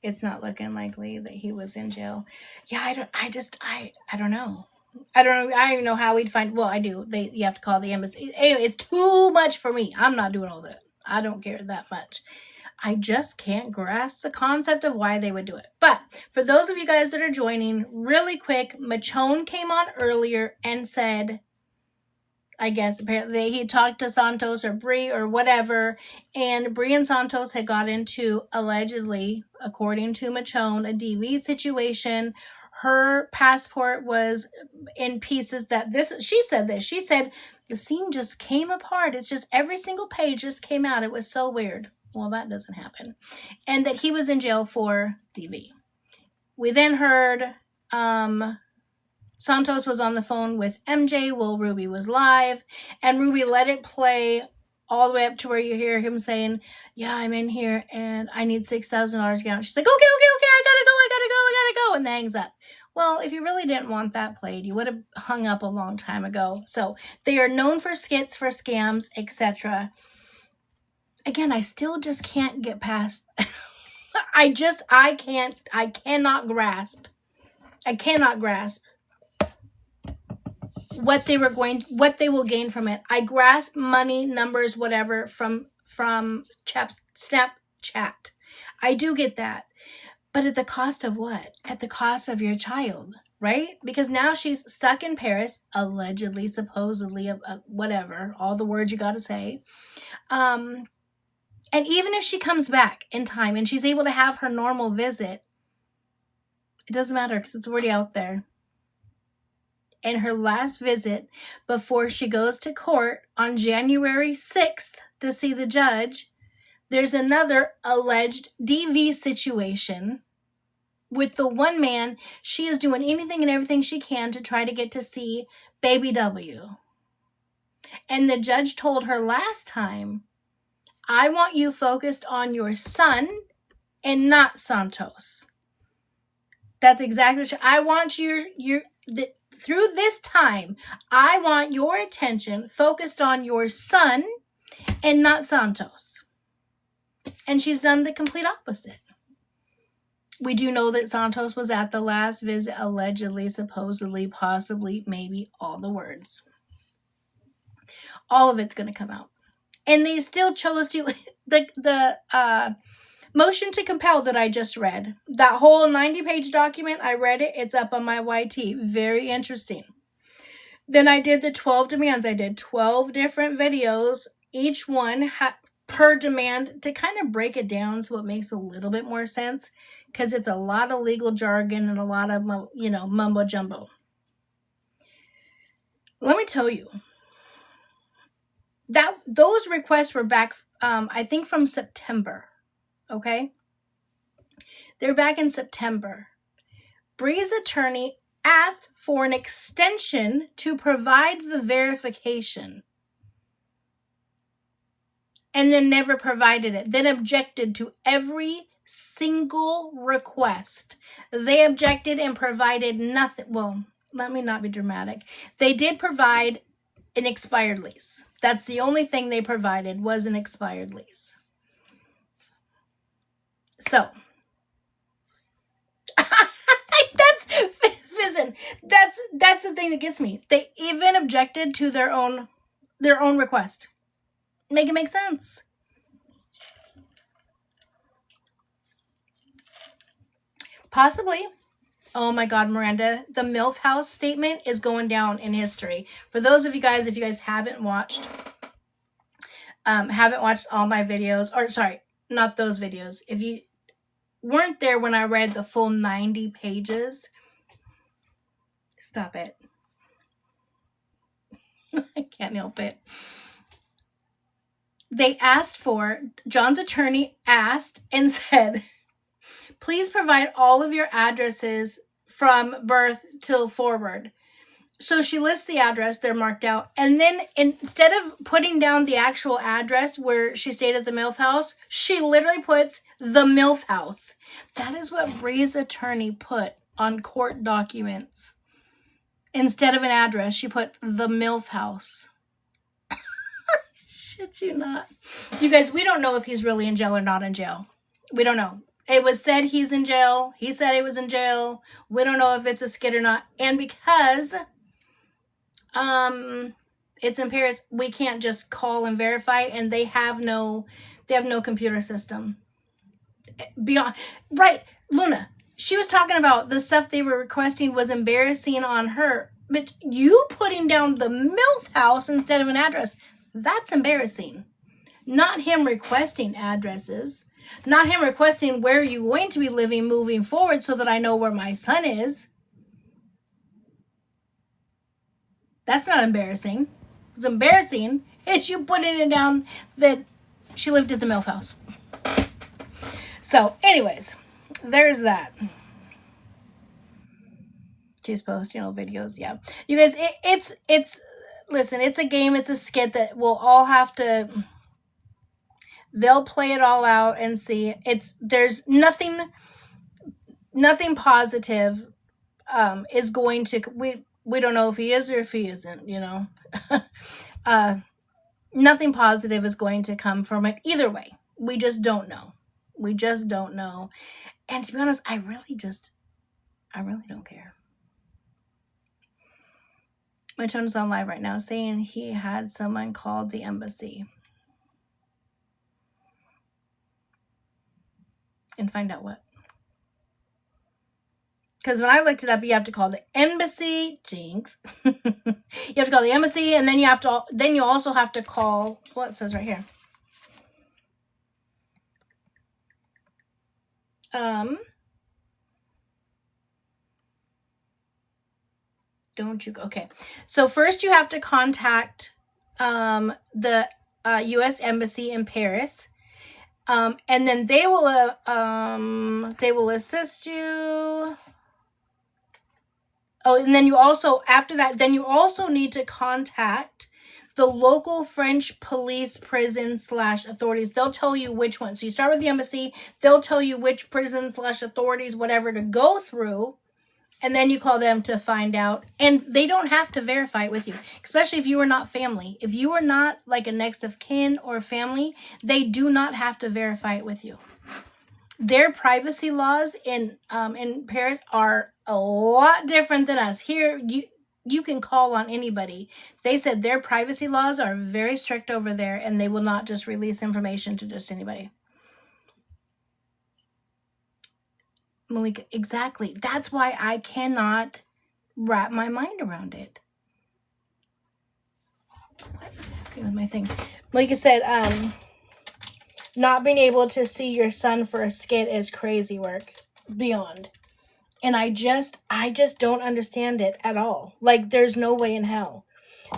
It's not looking likely that he was in jail. Yeah, I don't know. I don't even know how we'd find. Well, I do. You have to call the embassy. Anyway, it's too much for me. I'm not doing all that. I don't care that much. I just can't grasp the concept of why they would do it. But for those of you guys that are joining, really quick, Michonne came on earlier and said, I guess apparently he talked to Santos or Bri or whatever, and Bri and Santos had got into, allegedly, according to Michonne, a DV situation. Her passport was in pieces she said the scene just came apart. It's just every single page just came out. It was so weird. Well, that doesn't happen. And that he was in jail for DV. We then heard Santos was on the phone with MJ while Ruby was live, and Ruby let it play all the way up to where you hear him saying, yeah, I'm in here and I need $6,000 to get out. She's like, okay, I gotta go, and then hangs up. Well, if you really didn't want that played, you would have hung up a long time ago. So they are known for skits, for scams, etc. Again, I still just can't get past. I cannot grasp what they will gain from it. I grasp money, numbers, whatever from Snapchat. I do get that. But at the cost of what? At the cost of your child, right? Because now she's stuck in Paris, allegedly, supposedly, whatever, all the words you got to say. And even if she comes back in time and she's able to have her normal visit, it doesn't matter because it's already out there. And her last visit before she goes to court on January 6th to see the judge, there's another alleged DV situation with the one man. She is doing anything and everything she can to try to get to see baby W. And the judge told her last time, I want you focused on your son and not Santos. That's exactly what I want through this time, I want your attention focused on your son and not Santos. And she's done the complete opposite. We do know that Santos was at the last visit, allegedly, supposedly, possibly, maybe, all the words. All of it's going to come out. And they still chose to, the motion to compel that I just read, that whole 90-page document, I read it. It's up on my YT. Very interesting. Then I did the 12 demands. I did 12 different videos, each one per demand, to kind of break it down so it makes a little bit more sense, because it's a lot of legal jargon and a lot of, mumbo jumbo. Let me tell you, that those requests were back, I think from September. Okay? They're back in September. Bri's attorney asked for an extension to provide the verification and then never provided it. Then objected to every single request. They objected and provided nothing. Well, let me not be dramatic. They did provide an expired lease. That's the only thing they provided, was an expired lease. So, that's the thing that gets me. They even objected to their own request. Make it make sense. Possibly. Oh my God, Miranda, the MILF House statement is going down in history. For those of you guys, if you guys haven't watched, haven't watched all my videos, or sorry, not those videos. If you weren't there when I read the full 90 pages, stop it. I can't help it. John's attorney asked and said, please provide all of your addresses from birth till forward. So she lists the address, they're marked out. And then instead of putting down the actual address where she stayed at the MILF house, she literally puts the MILF house. That is what Bri's attorney put on court documents. Instead of an address, she put the MILF house. Shit you not. You guys, we don't know if he's really in jail or not in jail. We don't know. It was said he's in jail. He said he was in jail. We don't know if it's a skit or not. And because it's in Paris, we can't just call and verify, and they have no computer system. Beyond right, Luna. She was talking about the stuff they were requesting was embarrassing on her. But you putting down the MILF house instead of an address, that's embarrassing. Not him requesting addresses. Not him requesting where you're going to be living moving forward so that I know where my son is. That's not embarrassing. What's embarrassing is you putting it down that she lived at the MILF house. So, anyways, there's that. She's posting videos, yeah. You guys, it's listen, it's a game, it's a skit that we'll all have to, they'll play it all out and see. There's nothing positive is going to, we don't know if he is or if he isn't, nothing positive is going to come from it either way. We just don't know. And to be honest, I really don't care. My channel's on live right now saying he had someone called the embassy. And find out what. Because when I looked it up, you have to call the embassy. Jinx. You have to call the embassy, and then you also have to call what it says right here. Don't you go? Okay. So first you have to contact the U.S. Embassy in Paris. And then they will assist you. Oh, and then you also, after that, then you also need to contact the local French police prison/authorities. They'll tell you which one. So you start with the embassy. They'll tell you which prison/authorities, whatever, to go through. And then you call them to find out. And they don't have to verify it with you, especially if you are not family. If you are not like a next of kin or family, they do not have to verify it with you. Their privacy laws in Paris are a lot different than us. Here, you can call on anybody. They said their privacy laws are very strict over there, and they will not just release information to just anybody. Malika, exactly. That's why I cannot wrap my mind around it. What is happening with my thing? Malika said, not being able to see your son for a skit is crazy work. Beyond. And I just don't understand it at all. Like, there's no way in hell.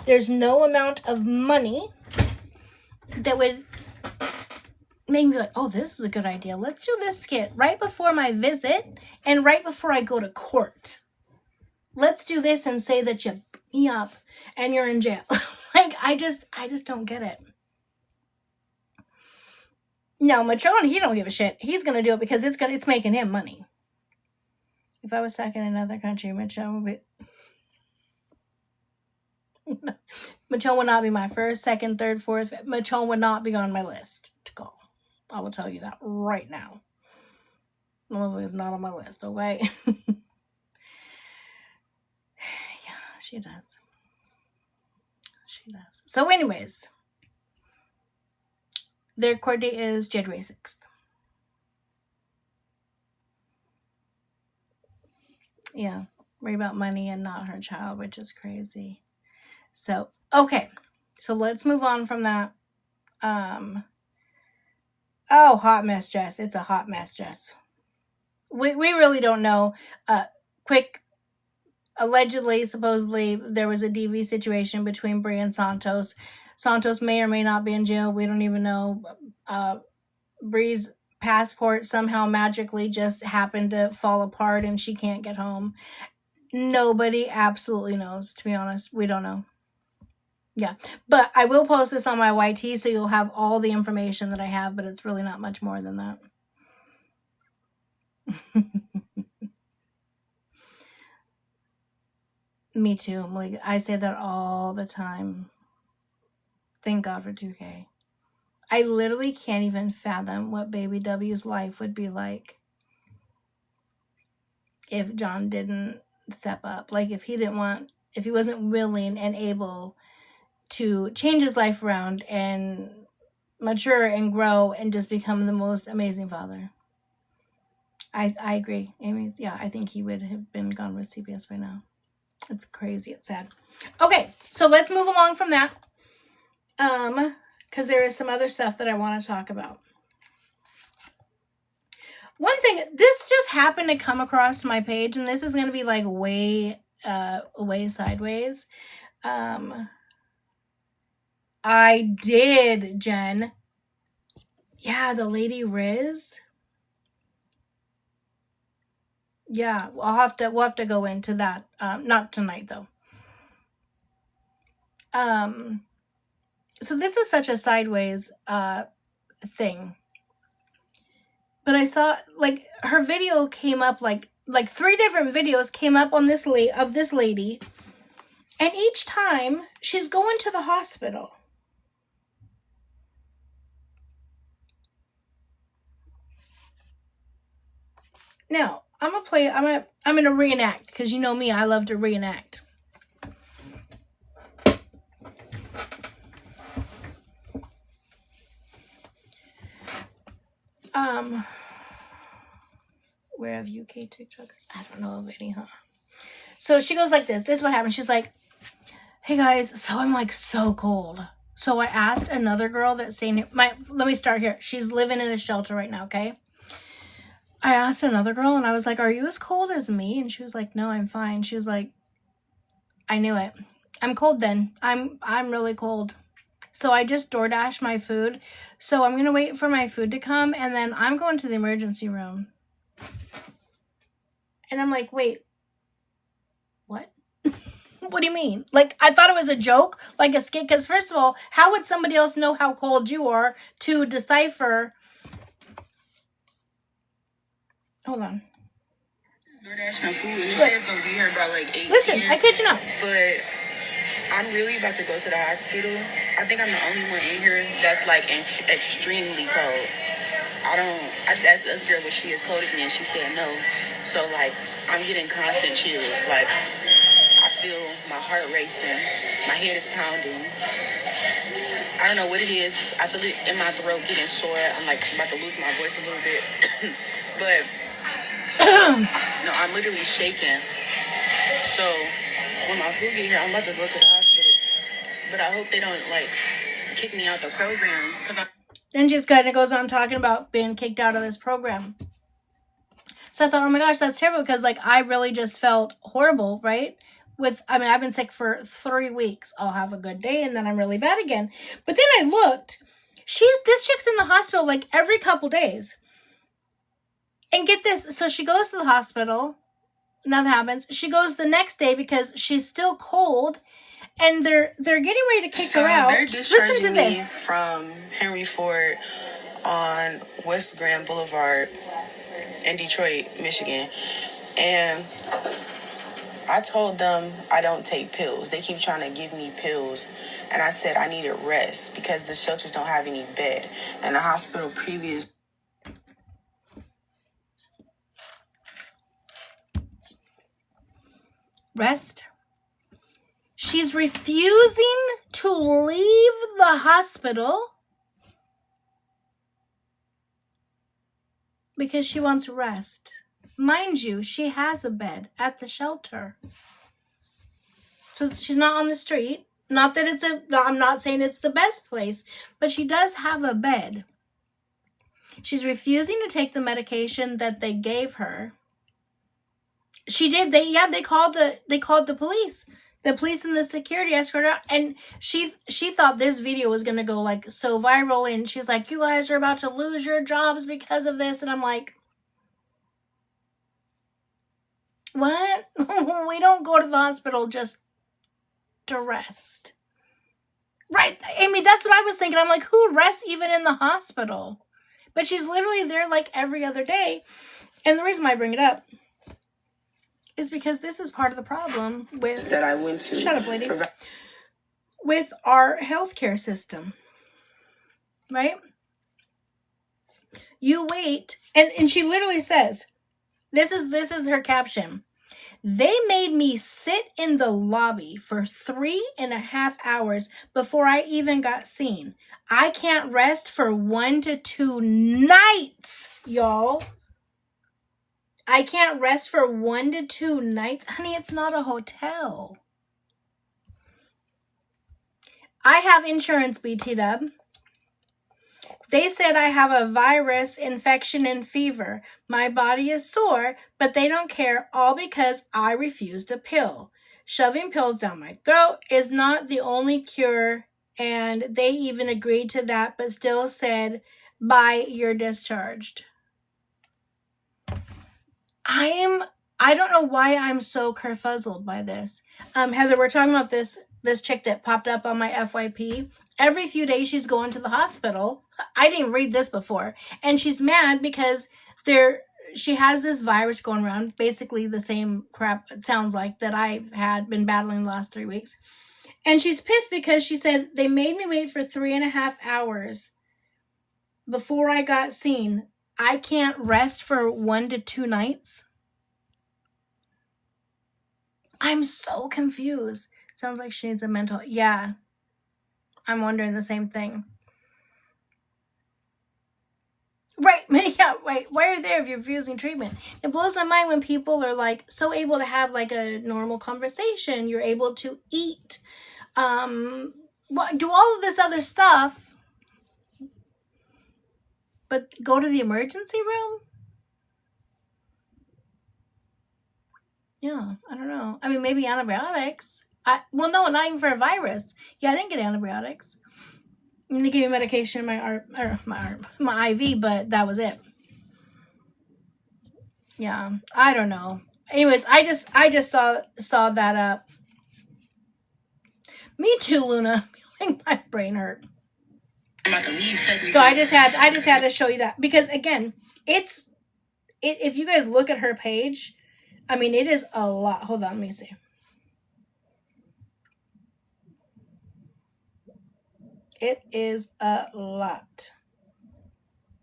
There's no amount of money that would make me like, oh, this is a good idea. Let's do this skit right before my visit and right before I go to court. Let's do this and say that you beat me up and you're in jail. Like, I just don't get it. Now, Matron, he don't give a shit. He's gonna do it because it's making him money. If I was stuck in another country, Matron would be Matron would not be my first, second, third, fourth. Matron would not be on my list to call. I will tell you that right now. No, it's not on my list, okay? Yeah, she does. She does. So anyways, their court date is January 6th. Yeah, worry about money and not her child, which is crazy. So, okay. So let's move on from that. Oh, hot mess, Jess. It's a hot mess, Jess. We really don't know. Quick, allegedly, supposedly, there was a DV situation between Bri and Santos. Santos may or may not be in jail. We don't even know. Bri's passport somehow magically just happened to fall apart and she can't get home. Nobody absolutely knows, to be honest. We don't know. Yeah, but I will post this on my YT so you'll have all the information that I have, but it's really not much more than that. Me too. Like, I say that all the time. Thank God for 2K. I literally can't even fathom what Baby W's life would be like if John didn't step up. Like, if he wasn't willing and able to change his life around and mature and grow and just become the most amazing father. I agree. Amy's, yeah, I think he would have been gone with CBS by now. It's crazy. It's sad. Okay, so let's move along from that. Because there is some other stuff that I want to talk about. One thing, this just happened to come across my page, and this is going to be like way sideways. I did, Jen. Yeah, the Lady Riz. Yeah, we'll have to go into that. Not tonight though. So this is such a sideways thing. But I saw, like, her video came up, like 3 different videos came up on this lady, and each time she's going to the hospital. Now, I'm gonna reenact, because you know me, I love to reenact. Where have UK TikTokers? I don't know of any, huh? So she goes like this. This is what happened. She's like, hey guys, so I'm like so cold. So I asked another girl that's saying, let me start here. She's living in a shelter right now, okay? I asked another girl and I was like, are you as cold as me? And she was like, no, I'm fine. She was like, I knew it. I'm cold then. I'm really cold. So I just DoorDashed my food. So I'm going to wait for my food to come and then I'm going to the emergency room. And I'm like, wait, what? What do you mean? Like, I thought it was a joke, like a skit. Because first of all, how would somebody else know how cold you are to decipher? Hold on. DoorDash no food, and it says it's gonna be here about like 8. Listen, I kid you not. But I'm really about to go to the hospital. I think I'm the only one in here that's like extremely cold. I just asked the other girl was she as cold as me, and she said no. So like I'm getting constant chills. Like I feel my heart racing, my head is pounding. I don't know what it is. I feel it in my throat getting sore. I'm like about to lose my voice a little bit, but no, I'm literally shaking. So when my food get here, I'm about to go to the hospital. But I hope they don't like kick me out the program. Then just kind of goes on talking about being kicked out of this program. So I thought, oh my gosh, that's terrible, because like I really just felt horrible, right? I've been sick for 3 weeks. I'll have a good day and then I'm really bad again. But then I looked, this chick's in the hospital like every couple days. And get this, so she goes to the hospital, nothing happens. She goes the next day because she's still cold, and they're getting ready to kick her out. They're Listen to this. Me from Henry Ford on West Grand Boulevard in Detroit, Michigan. And I told them I don't take pills. They keep trying to give me pills. And I said I needed rest because the shelters don't have any bed. And the hospital previous... Rest. She's refusing to leave the hospital because she wants rest. Mind you, she has a bed at the shelter. So she's not on the street. Not that I'm not saying it's the best place, but she does have a bed. She's refusing to take the medication that they gave her. She did. They called the police. The police and the security escort her out, and she thought this video was gonna go like so viral, and she's like, "You guys are about to lose your jobs because of this," and I'm like, "What? We don't go to the hospital just to rest." Right, Amy, that's what I was thinking. I'm like, who rests even in the hospital? But she's literally there like every other day. And the reason why I bring it up is because this is part of the problem with that I went to. Shut up, lady. With our healthcare system. Right? You wait, and she literally says, this is her caption. They made me sit in the lobby for 3.5 hours before I even got seen. I can't rest for 1 to 2 nights, y'all. I can't rest for 1 to 2 nights. Honey, it's not a hotel. I have insurance, BT Dub. They said I have a virus, infection, and fever. My body is sore, but they don't care, all because I refused a pill. Shoving pills down my throat is not the only cure, and they even agreed to that, but still said, bye, you're discharged. I don't know why I'm so kerfuzzled by this. Heather, we're talking about this chick that popped up on my FYP. Every few days she's going to the hospital. I didn't read this before. And she's mad because she has this virus going around, basically the same crap it sounds like that I've been battling the last 3 weeks. And she's pissed because she said, they made me wait for 3.5 hours before I got seen. I can't rest for 1 to 2 nights. I'm so confused. Sounds like she needs a mental... Yeah. I'm wondering the same thing. Right. Yeah, right. Why are you there if you're refusing treatment? It blows my mind when people are like so able to have like a normal conversation. You're able to eat. Do all of this other stuff. But go to the emergency room? Yeah, I don't know. I mean, maybe antibiotics. No, not even for a virus. Yeah, I didn't get antibiotics. I mean, they gave me medication in my IV, but that was it. Yeah, I don't know. Anyways, I just saw that up. Me too, Luna. My brain hurt. So I just had to show you that because again, if you guys look at her page, I mean, it is a lot. Hold on, let me see. It is a lot.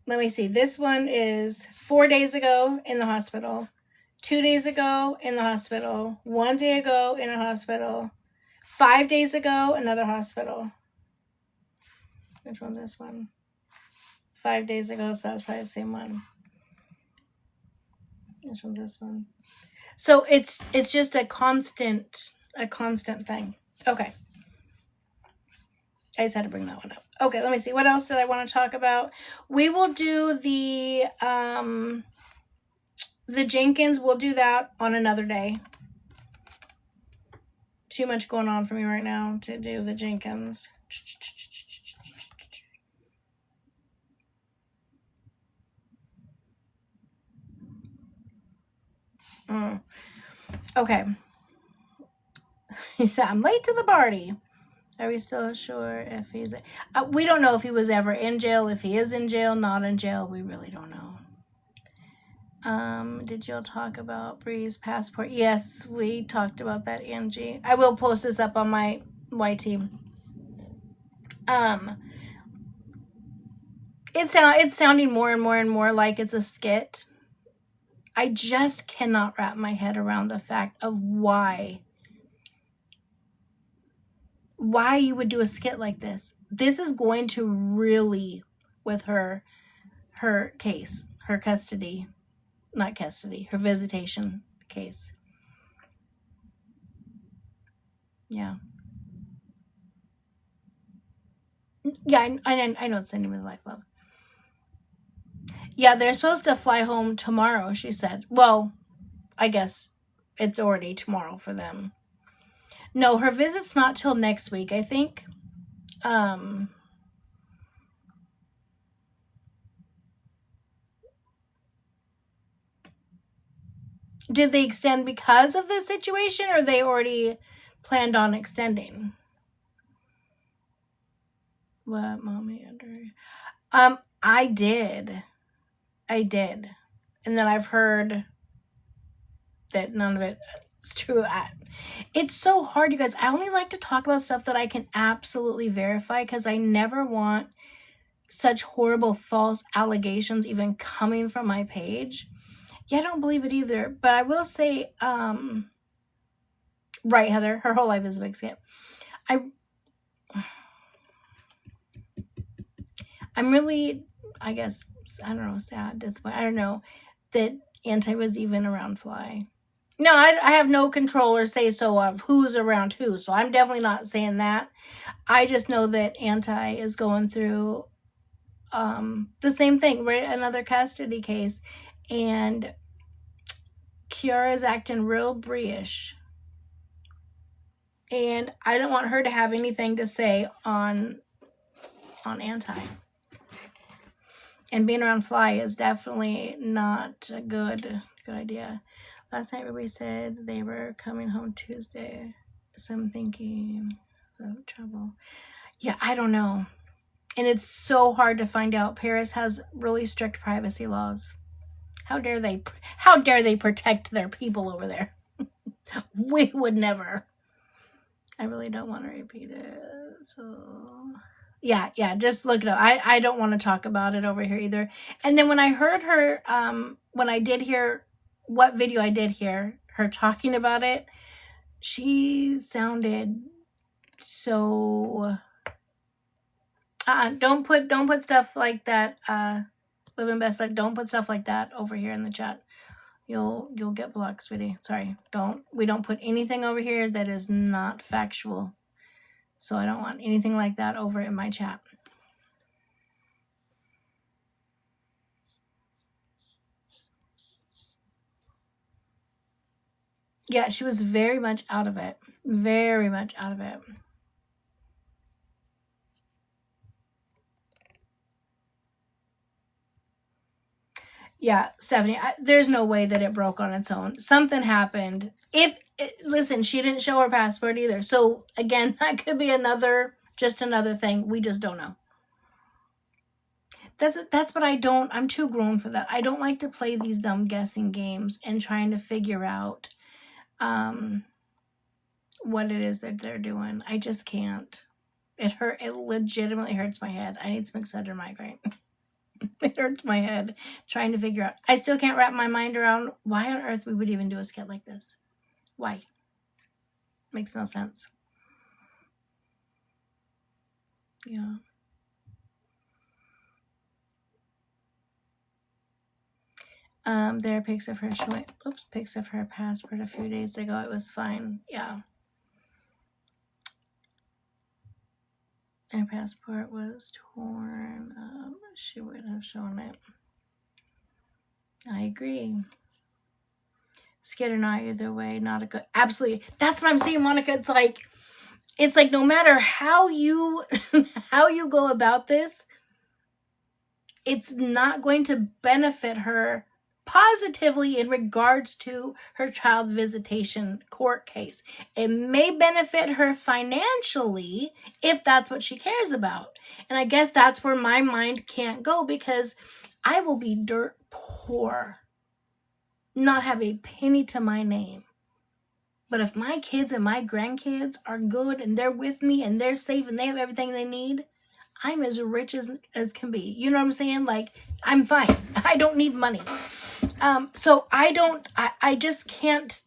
Let me see. This one is 4 days ago in the hospital, 2 days ago in the hospital, 1 day ago in a hospital, 5 days ago, another hospital. Which one's this one? 5 days ago, so that's probably the same one. Which one's this one? So it's just a constant thing. Okay. I just had to bring that one up. Okay, let me see. What else did I want to talk about? We will do the Jenkins. We'll do that on another day. Too much going on for me right now to do the Jenkins. Okay. He said, I'm late to the party. Are we still sure if he's... we don't know if he was ever in jail. If he is in jail, not in jail, we really don't know. Did y'all talk about Bri's passport? Yes, we talked about that, Angie. I will post this up on my YT. It's sounding more and more and more like it's a skit. I just cannot wrap my head around the fact of why you would do a skit like this. This is going to really, with her case, her custody, not custody, her visitation case. Yeah. Yeah, I know it's sending me the life love. Yeah, they're supposed to fly home tomorrow, she said. Well, I guess it's already tomorrow for them. No, her visit's not till next week, I think. Um, did they extend because of the situation, or they already planned on extending? What, mommy? I did. I did. And then I've heard that none of it's true. It's so hard, you guys. I only like to talk about stuff that I can absolutely verify because I never want such horrible false allegations even coming from my page. Yeah, I don't believe it either. But I will say, right, Heather, her whole life is a big scam. I'm really, I guess, I don't know, sad, disappointed. I don't know that Anti was even around Fly. No, I have no control or say so of who's around who, so I'm definitely not saying that. I just know that Anti is going through the same thing, right? Another custody case, and Kiara's acting real Bri-ish. And I don't want her to have anything to say on Anti. And being around Fly is definitely not a good idea. Last night Ruby said they were coming home Tuesday. So I'm thinking of trouble. Yeah, I don't know. And it's so hard to find out. Paris has really strict privacy laws. How dare they protect their people over there? We would never. I really don't want to repeat it. So yeah, just look it up. I don't want to talk about it over here either. And then when I heard her, when I did hear what video I did hear her talking about it, she sounded so don't put stuff like that, living best life, don't put stuff like that over here in the chat. You'll get blocked, sweetie. Sorry. We don't put anything over here that is not factual. So I don't want anything like that over in my chat. Yeah, she was very much out of it. Very much out of it. Yeah, Stephanie, there's no way that it broke on its own. Something happened. Listen, she didn't show her passport either. So again, that could be another thing. We just don't know. That's what I'm too grown for that. I don't like to play these dumb guessing games and trying to figure out what it is that they're doing. I just can't. It legitimately hurts my head. I need some Excedrin migraine. It hurts my head trying to figure out. I still can't wrap my mind around why on earth we would even do a skit like this. Why? Makes no sense. Yeah. There are pics of her pics of her passport a few days ago. It was fine. Yeah. Her passport was torn up. She would have shown it. I agree. Skit or not, either way, not a good. Absolutely. That's what I'm saying, Monica. It's like no matter how you go about this, it's not going to benefit her positively in regards to her child visitation court case. It may benefit her financially if that's what she cares about. And I guess that's where my mind can't go, because I will be dirt poor, not have a penny to my name. But if my kids and my grandkids are good and they're with me and they're safe and they have everything they need, I'm as rich as can be. You know what I'm saying? Like, I'm fine. I don't need money. So I just can't,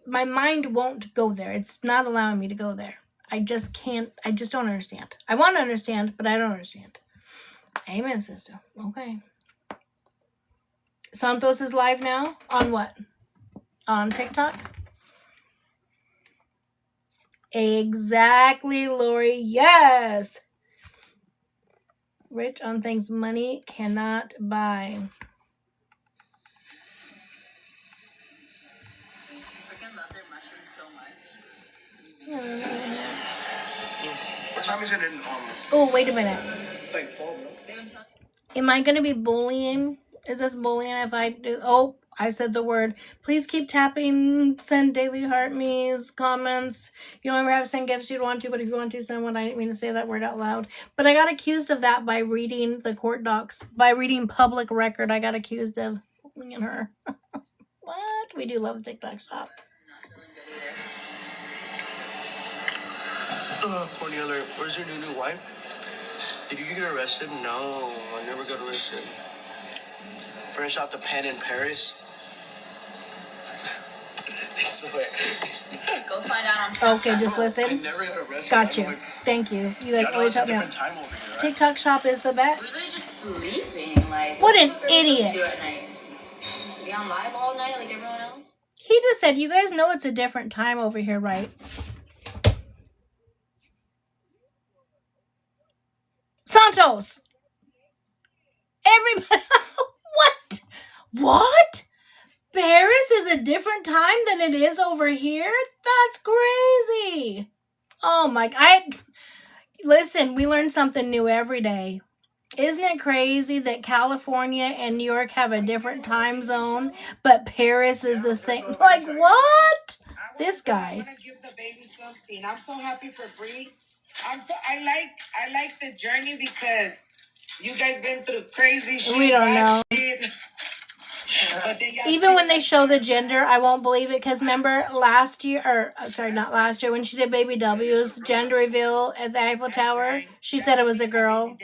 my mind won't go there. It's not allowing me to go there. I just can't, I just don't understand. I want to understand, but I don't understand. Amen, sister. Okay. Santos is live now on what? On TikTok? Exactly, Lori. Yes. Rich on things money cannot buy. Freaking love their mushrooms so much. What time is it in? Oh, wait a minute. It's like 12, no? Am I gonna be bullying? Is this bullying if I do? Oh, I said the word. Please keep tapping. Send daily heart me's comments. You don't ever have to send gifts you don't want to, but if you want to, send one. I didn't mean to say that word out loud. But I got accused of that by reading the court docs. By reading public record, I got accused of bullying her. What? We do love the TikTok shop. Corny alert. Where's your new wife? Did you get arrested? No, I never got arrested. Fresh out the pen in Paris. I swear. Go find out on Okay, just listen. I never got arrested. Got you. Thank you. You guys always help me out. Time over here, right? TikTok shop is the best. Literally just sleeping. Like, What an are we supposed to idiot. do at night? Be on live all night like everyone else? He just said, you guys know it's a different time over here, right? Santos! Everybody... What? What? Paris is a different time than it is over here? That's crazy. Oh my... Listen, we learn something new every day. Isn't it crazy that California and New York have a different time zone, but Paris is the same? Like, what? This guy. I want to give the baby something. I'm so happy for Bri. I like the journey because you guys been through crazy shit. We don't know. Shit. But then Even when they show the gender, I won't believe it because remember last year, or sorry, not last year, when she did Baby W's gender reveal at the Eiffel Tower, she said it was a girl.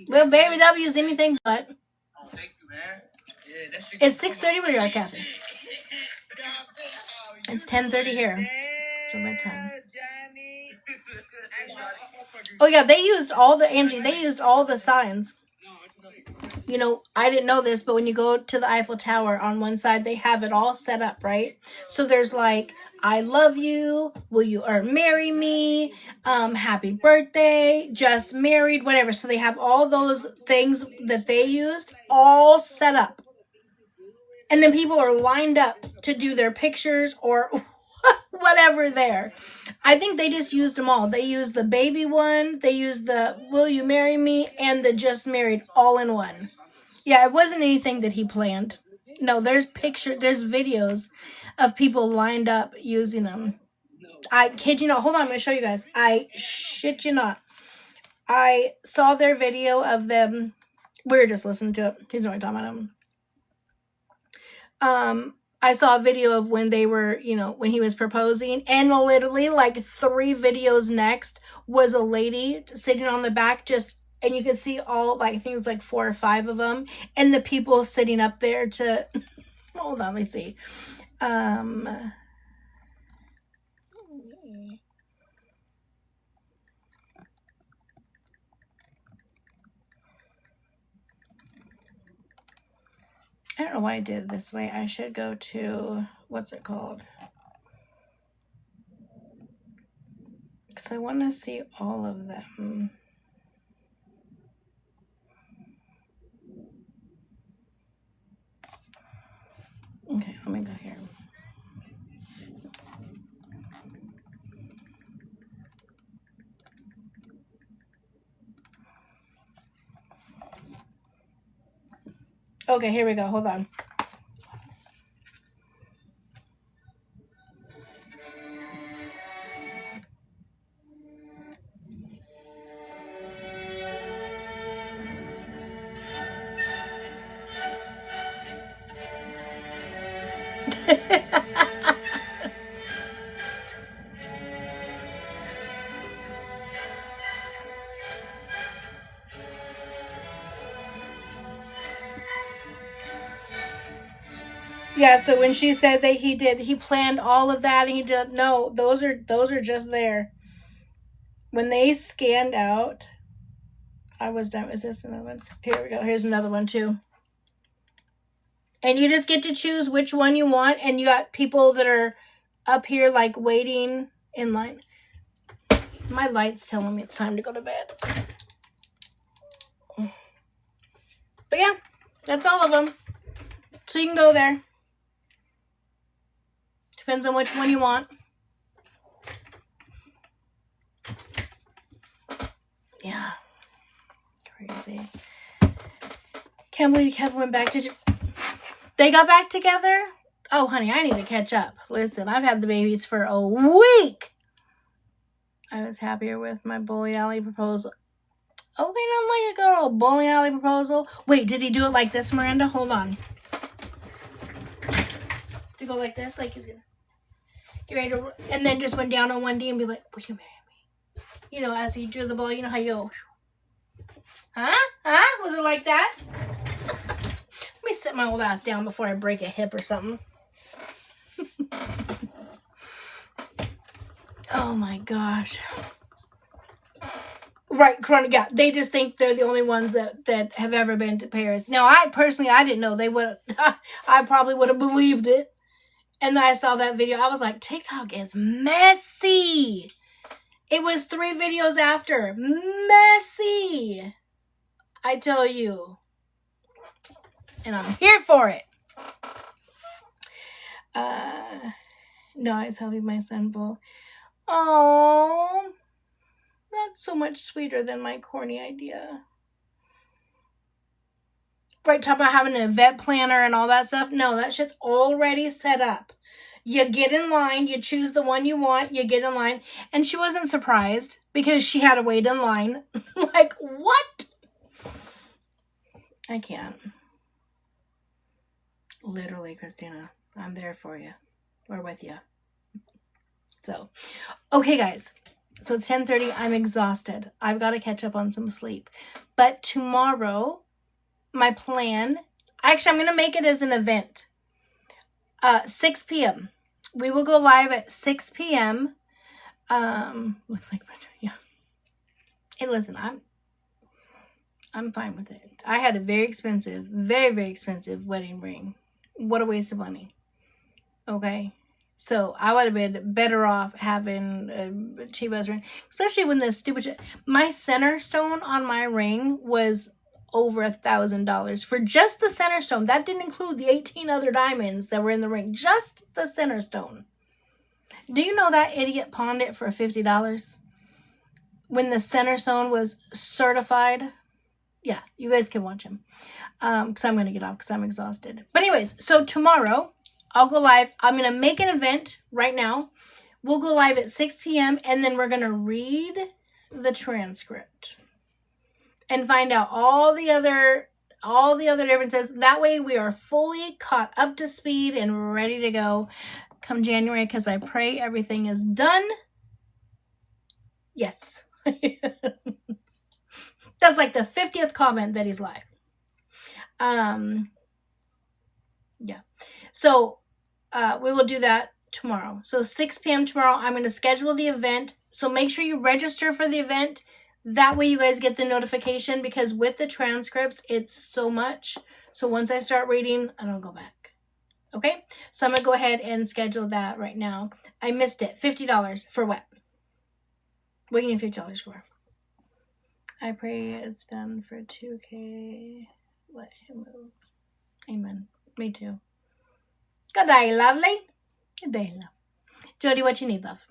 Well, Baby W is anything but. Oh, thank you, man. It's 6:30 where you are, Kathy. It's 10:30 here. So my time. Oh yeah, they used all the signs. You know, I didn't know this, but when you go to the Eiffel Tower, on one side, they have it all set up, right? So there's like, I love you, will you or marry me, happy birthday, just married, whatever. So they have all those things that they used all set up. And then people are lined up to do their pictures or whatever there. I think they just used them all. They used the baby one, they used the will you marry me, and the just married all in one. Yeah, it wasn't anything that he planned. No, there's videos of people lined up using them. I kid you not. Hold on, I'm going to show you guys. I shit you not. I saw their video of them. We were just listening to it. He's only talking about them. I saw a video of when they were, when he was proposing, and literally like 3 videos next was a lady sitting on the back and you could see all, like, I think it was like 4 or 5 of them, and the people sitting up there to, hold on, let me see. I don't know why I did it this way. I should go to, what's it called? Because I want to see all of them. Okay, let me go here. Okay, here we go. Hold on. Yeah, so when she said that he planned all of that, and he did, no, those are just there. When they scanned out, I was done. Is this another one? Here we go. Here's another one too. And you just get to choose which one you want, and you got people that are up here like waiting in line. My light's telling me it's time to go to bed. But yeah, that's all of them. So you can go there. Depends on which one you want. Yeah. Crazy. Can't believe Kev went back to... They got back together? Oh, honey, I need to catch up. Listen, I've had the babies for a week. I was happier with my bowling alley proposal. Okay, not like a girl. Bowling alley proposal. Wait, did he do it like this, Miranda? Hold on. To go like this, like he's gonna get ready to, and then just went down on one knee and be like, "Will you marry me?" You know, as he drew the ball. You know how you go, huh? Was it like that? Let me sit my old ass down before I break a hip or something. Oh my gosh. Right, Corona, yeah. They just think they're the only ones that have ever been to Paris. Now, I didn't know. They would. I probably would have believed it. And then I saw that video. I was like, TikTok is messy. It was 3 videos after. Messy. I tell you. And I'm here for it. No, I was helping my son bowl. Oh, that's so much sweeter than my corny idea. Right, talk about having an event planner and all that stuff. No, that shit's already set up. You get in line, you choose the one you want, you get in line. And she wasn't surprised because she had to wait in line. Like, what? I can't. Literally, Christina, I'm there for you. Or with you. So, okay, guys. So it's 10:30. I'm exhausted. I've got to catch up on some sleep. But tomorrow, my plan... Actually, I'm going to make it as an event. 6 p.m. We will go live at 6 p.m. Looks like... Yeah. Hey, listen, I'm fine with it. I had a very expensive, very, very expensive wedding ring. What a waste of money. Okay? So I would have been better off having a cheap ass ring. Especially when the stupid... My center stone on my ring was over $1,000 for just the center stone. That didn't include the 18 other diamonds that were in the ring. Just the center stone. Do you know that idiot pawned it for $50? When the center stone was certified? Yeah, you guys can watch him. Because I'm going to get off because I'm exhausted. But anyways, so tomorrow... I'll go live. I'm going to make an event right now. We'll go live at 6 p.m. and then we're going to read the transcript and find out all the other differences. That way we are fully caught up to speed and ready to go come January, because I pray everything is done. Yes. That's like the 50th comment that he's live. Yeah. So we will do that tomorrow. So 6 p.m. tomorrow, I'm going to schedule the event. So make sure you register for the event. That way you guys get the notification, because with the transcripts, it's so much. So once I start reading, I don't go back. Okay? So I'm going to go ahead and schedule that right now. I missed it. $50 for what? What do you need $50 for? I pray it's done for 2K. Let him move. Amen. Me too. Good day, lovely. Good day, love. Jody, what you need, love?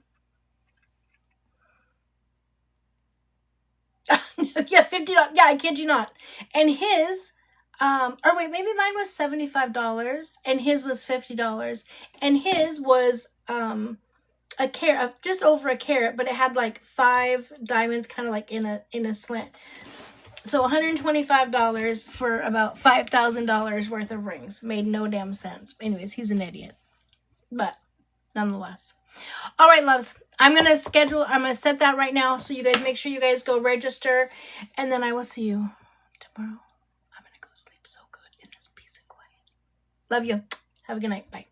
Yeah, $50. Yeah, I kid you not. And his, or wait, maybe mine was $75 and his was $50. And his was a carat, just over a carat, but it had like 5 diamonds kind of like in a slant. So $125 for about $5,000 worth of rings. Made no damn sense. Anyways, he's an idiot. But nonetheless. All right, loves. I'm going to set that right now. So you guys make sure you guys go register. And then I will see you tomorrow. I'm going to go sleep so good in this peace and quiet. Love you. Have a good night. Bye.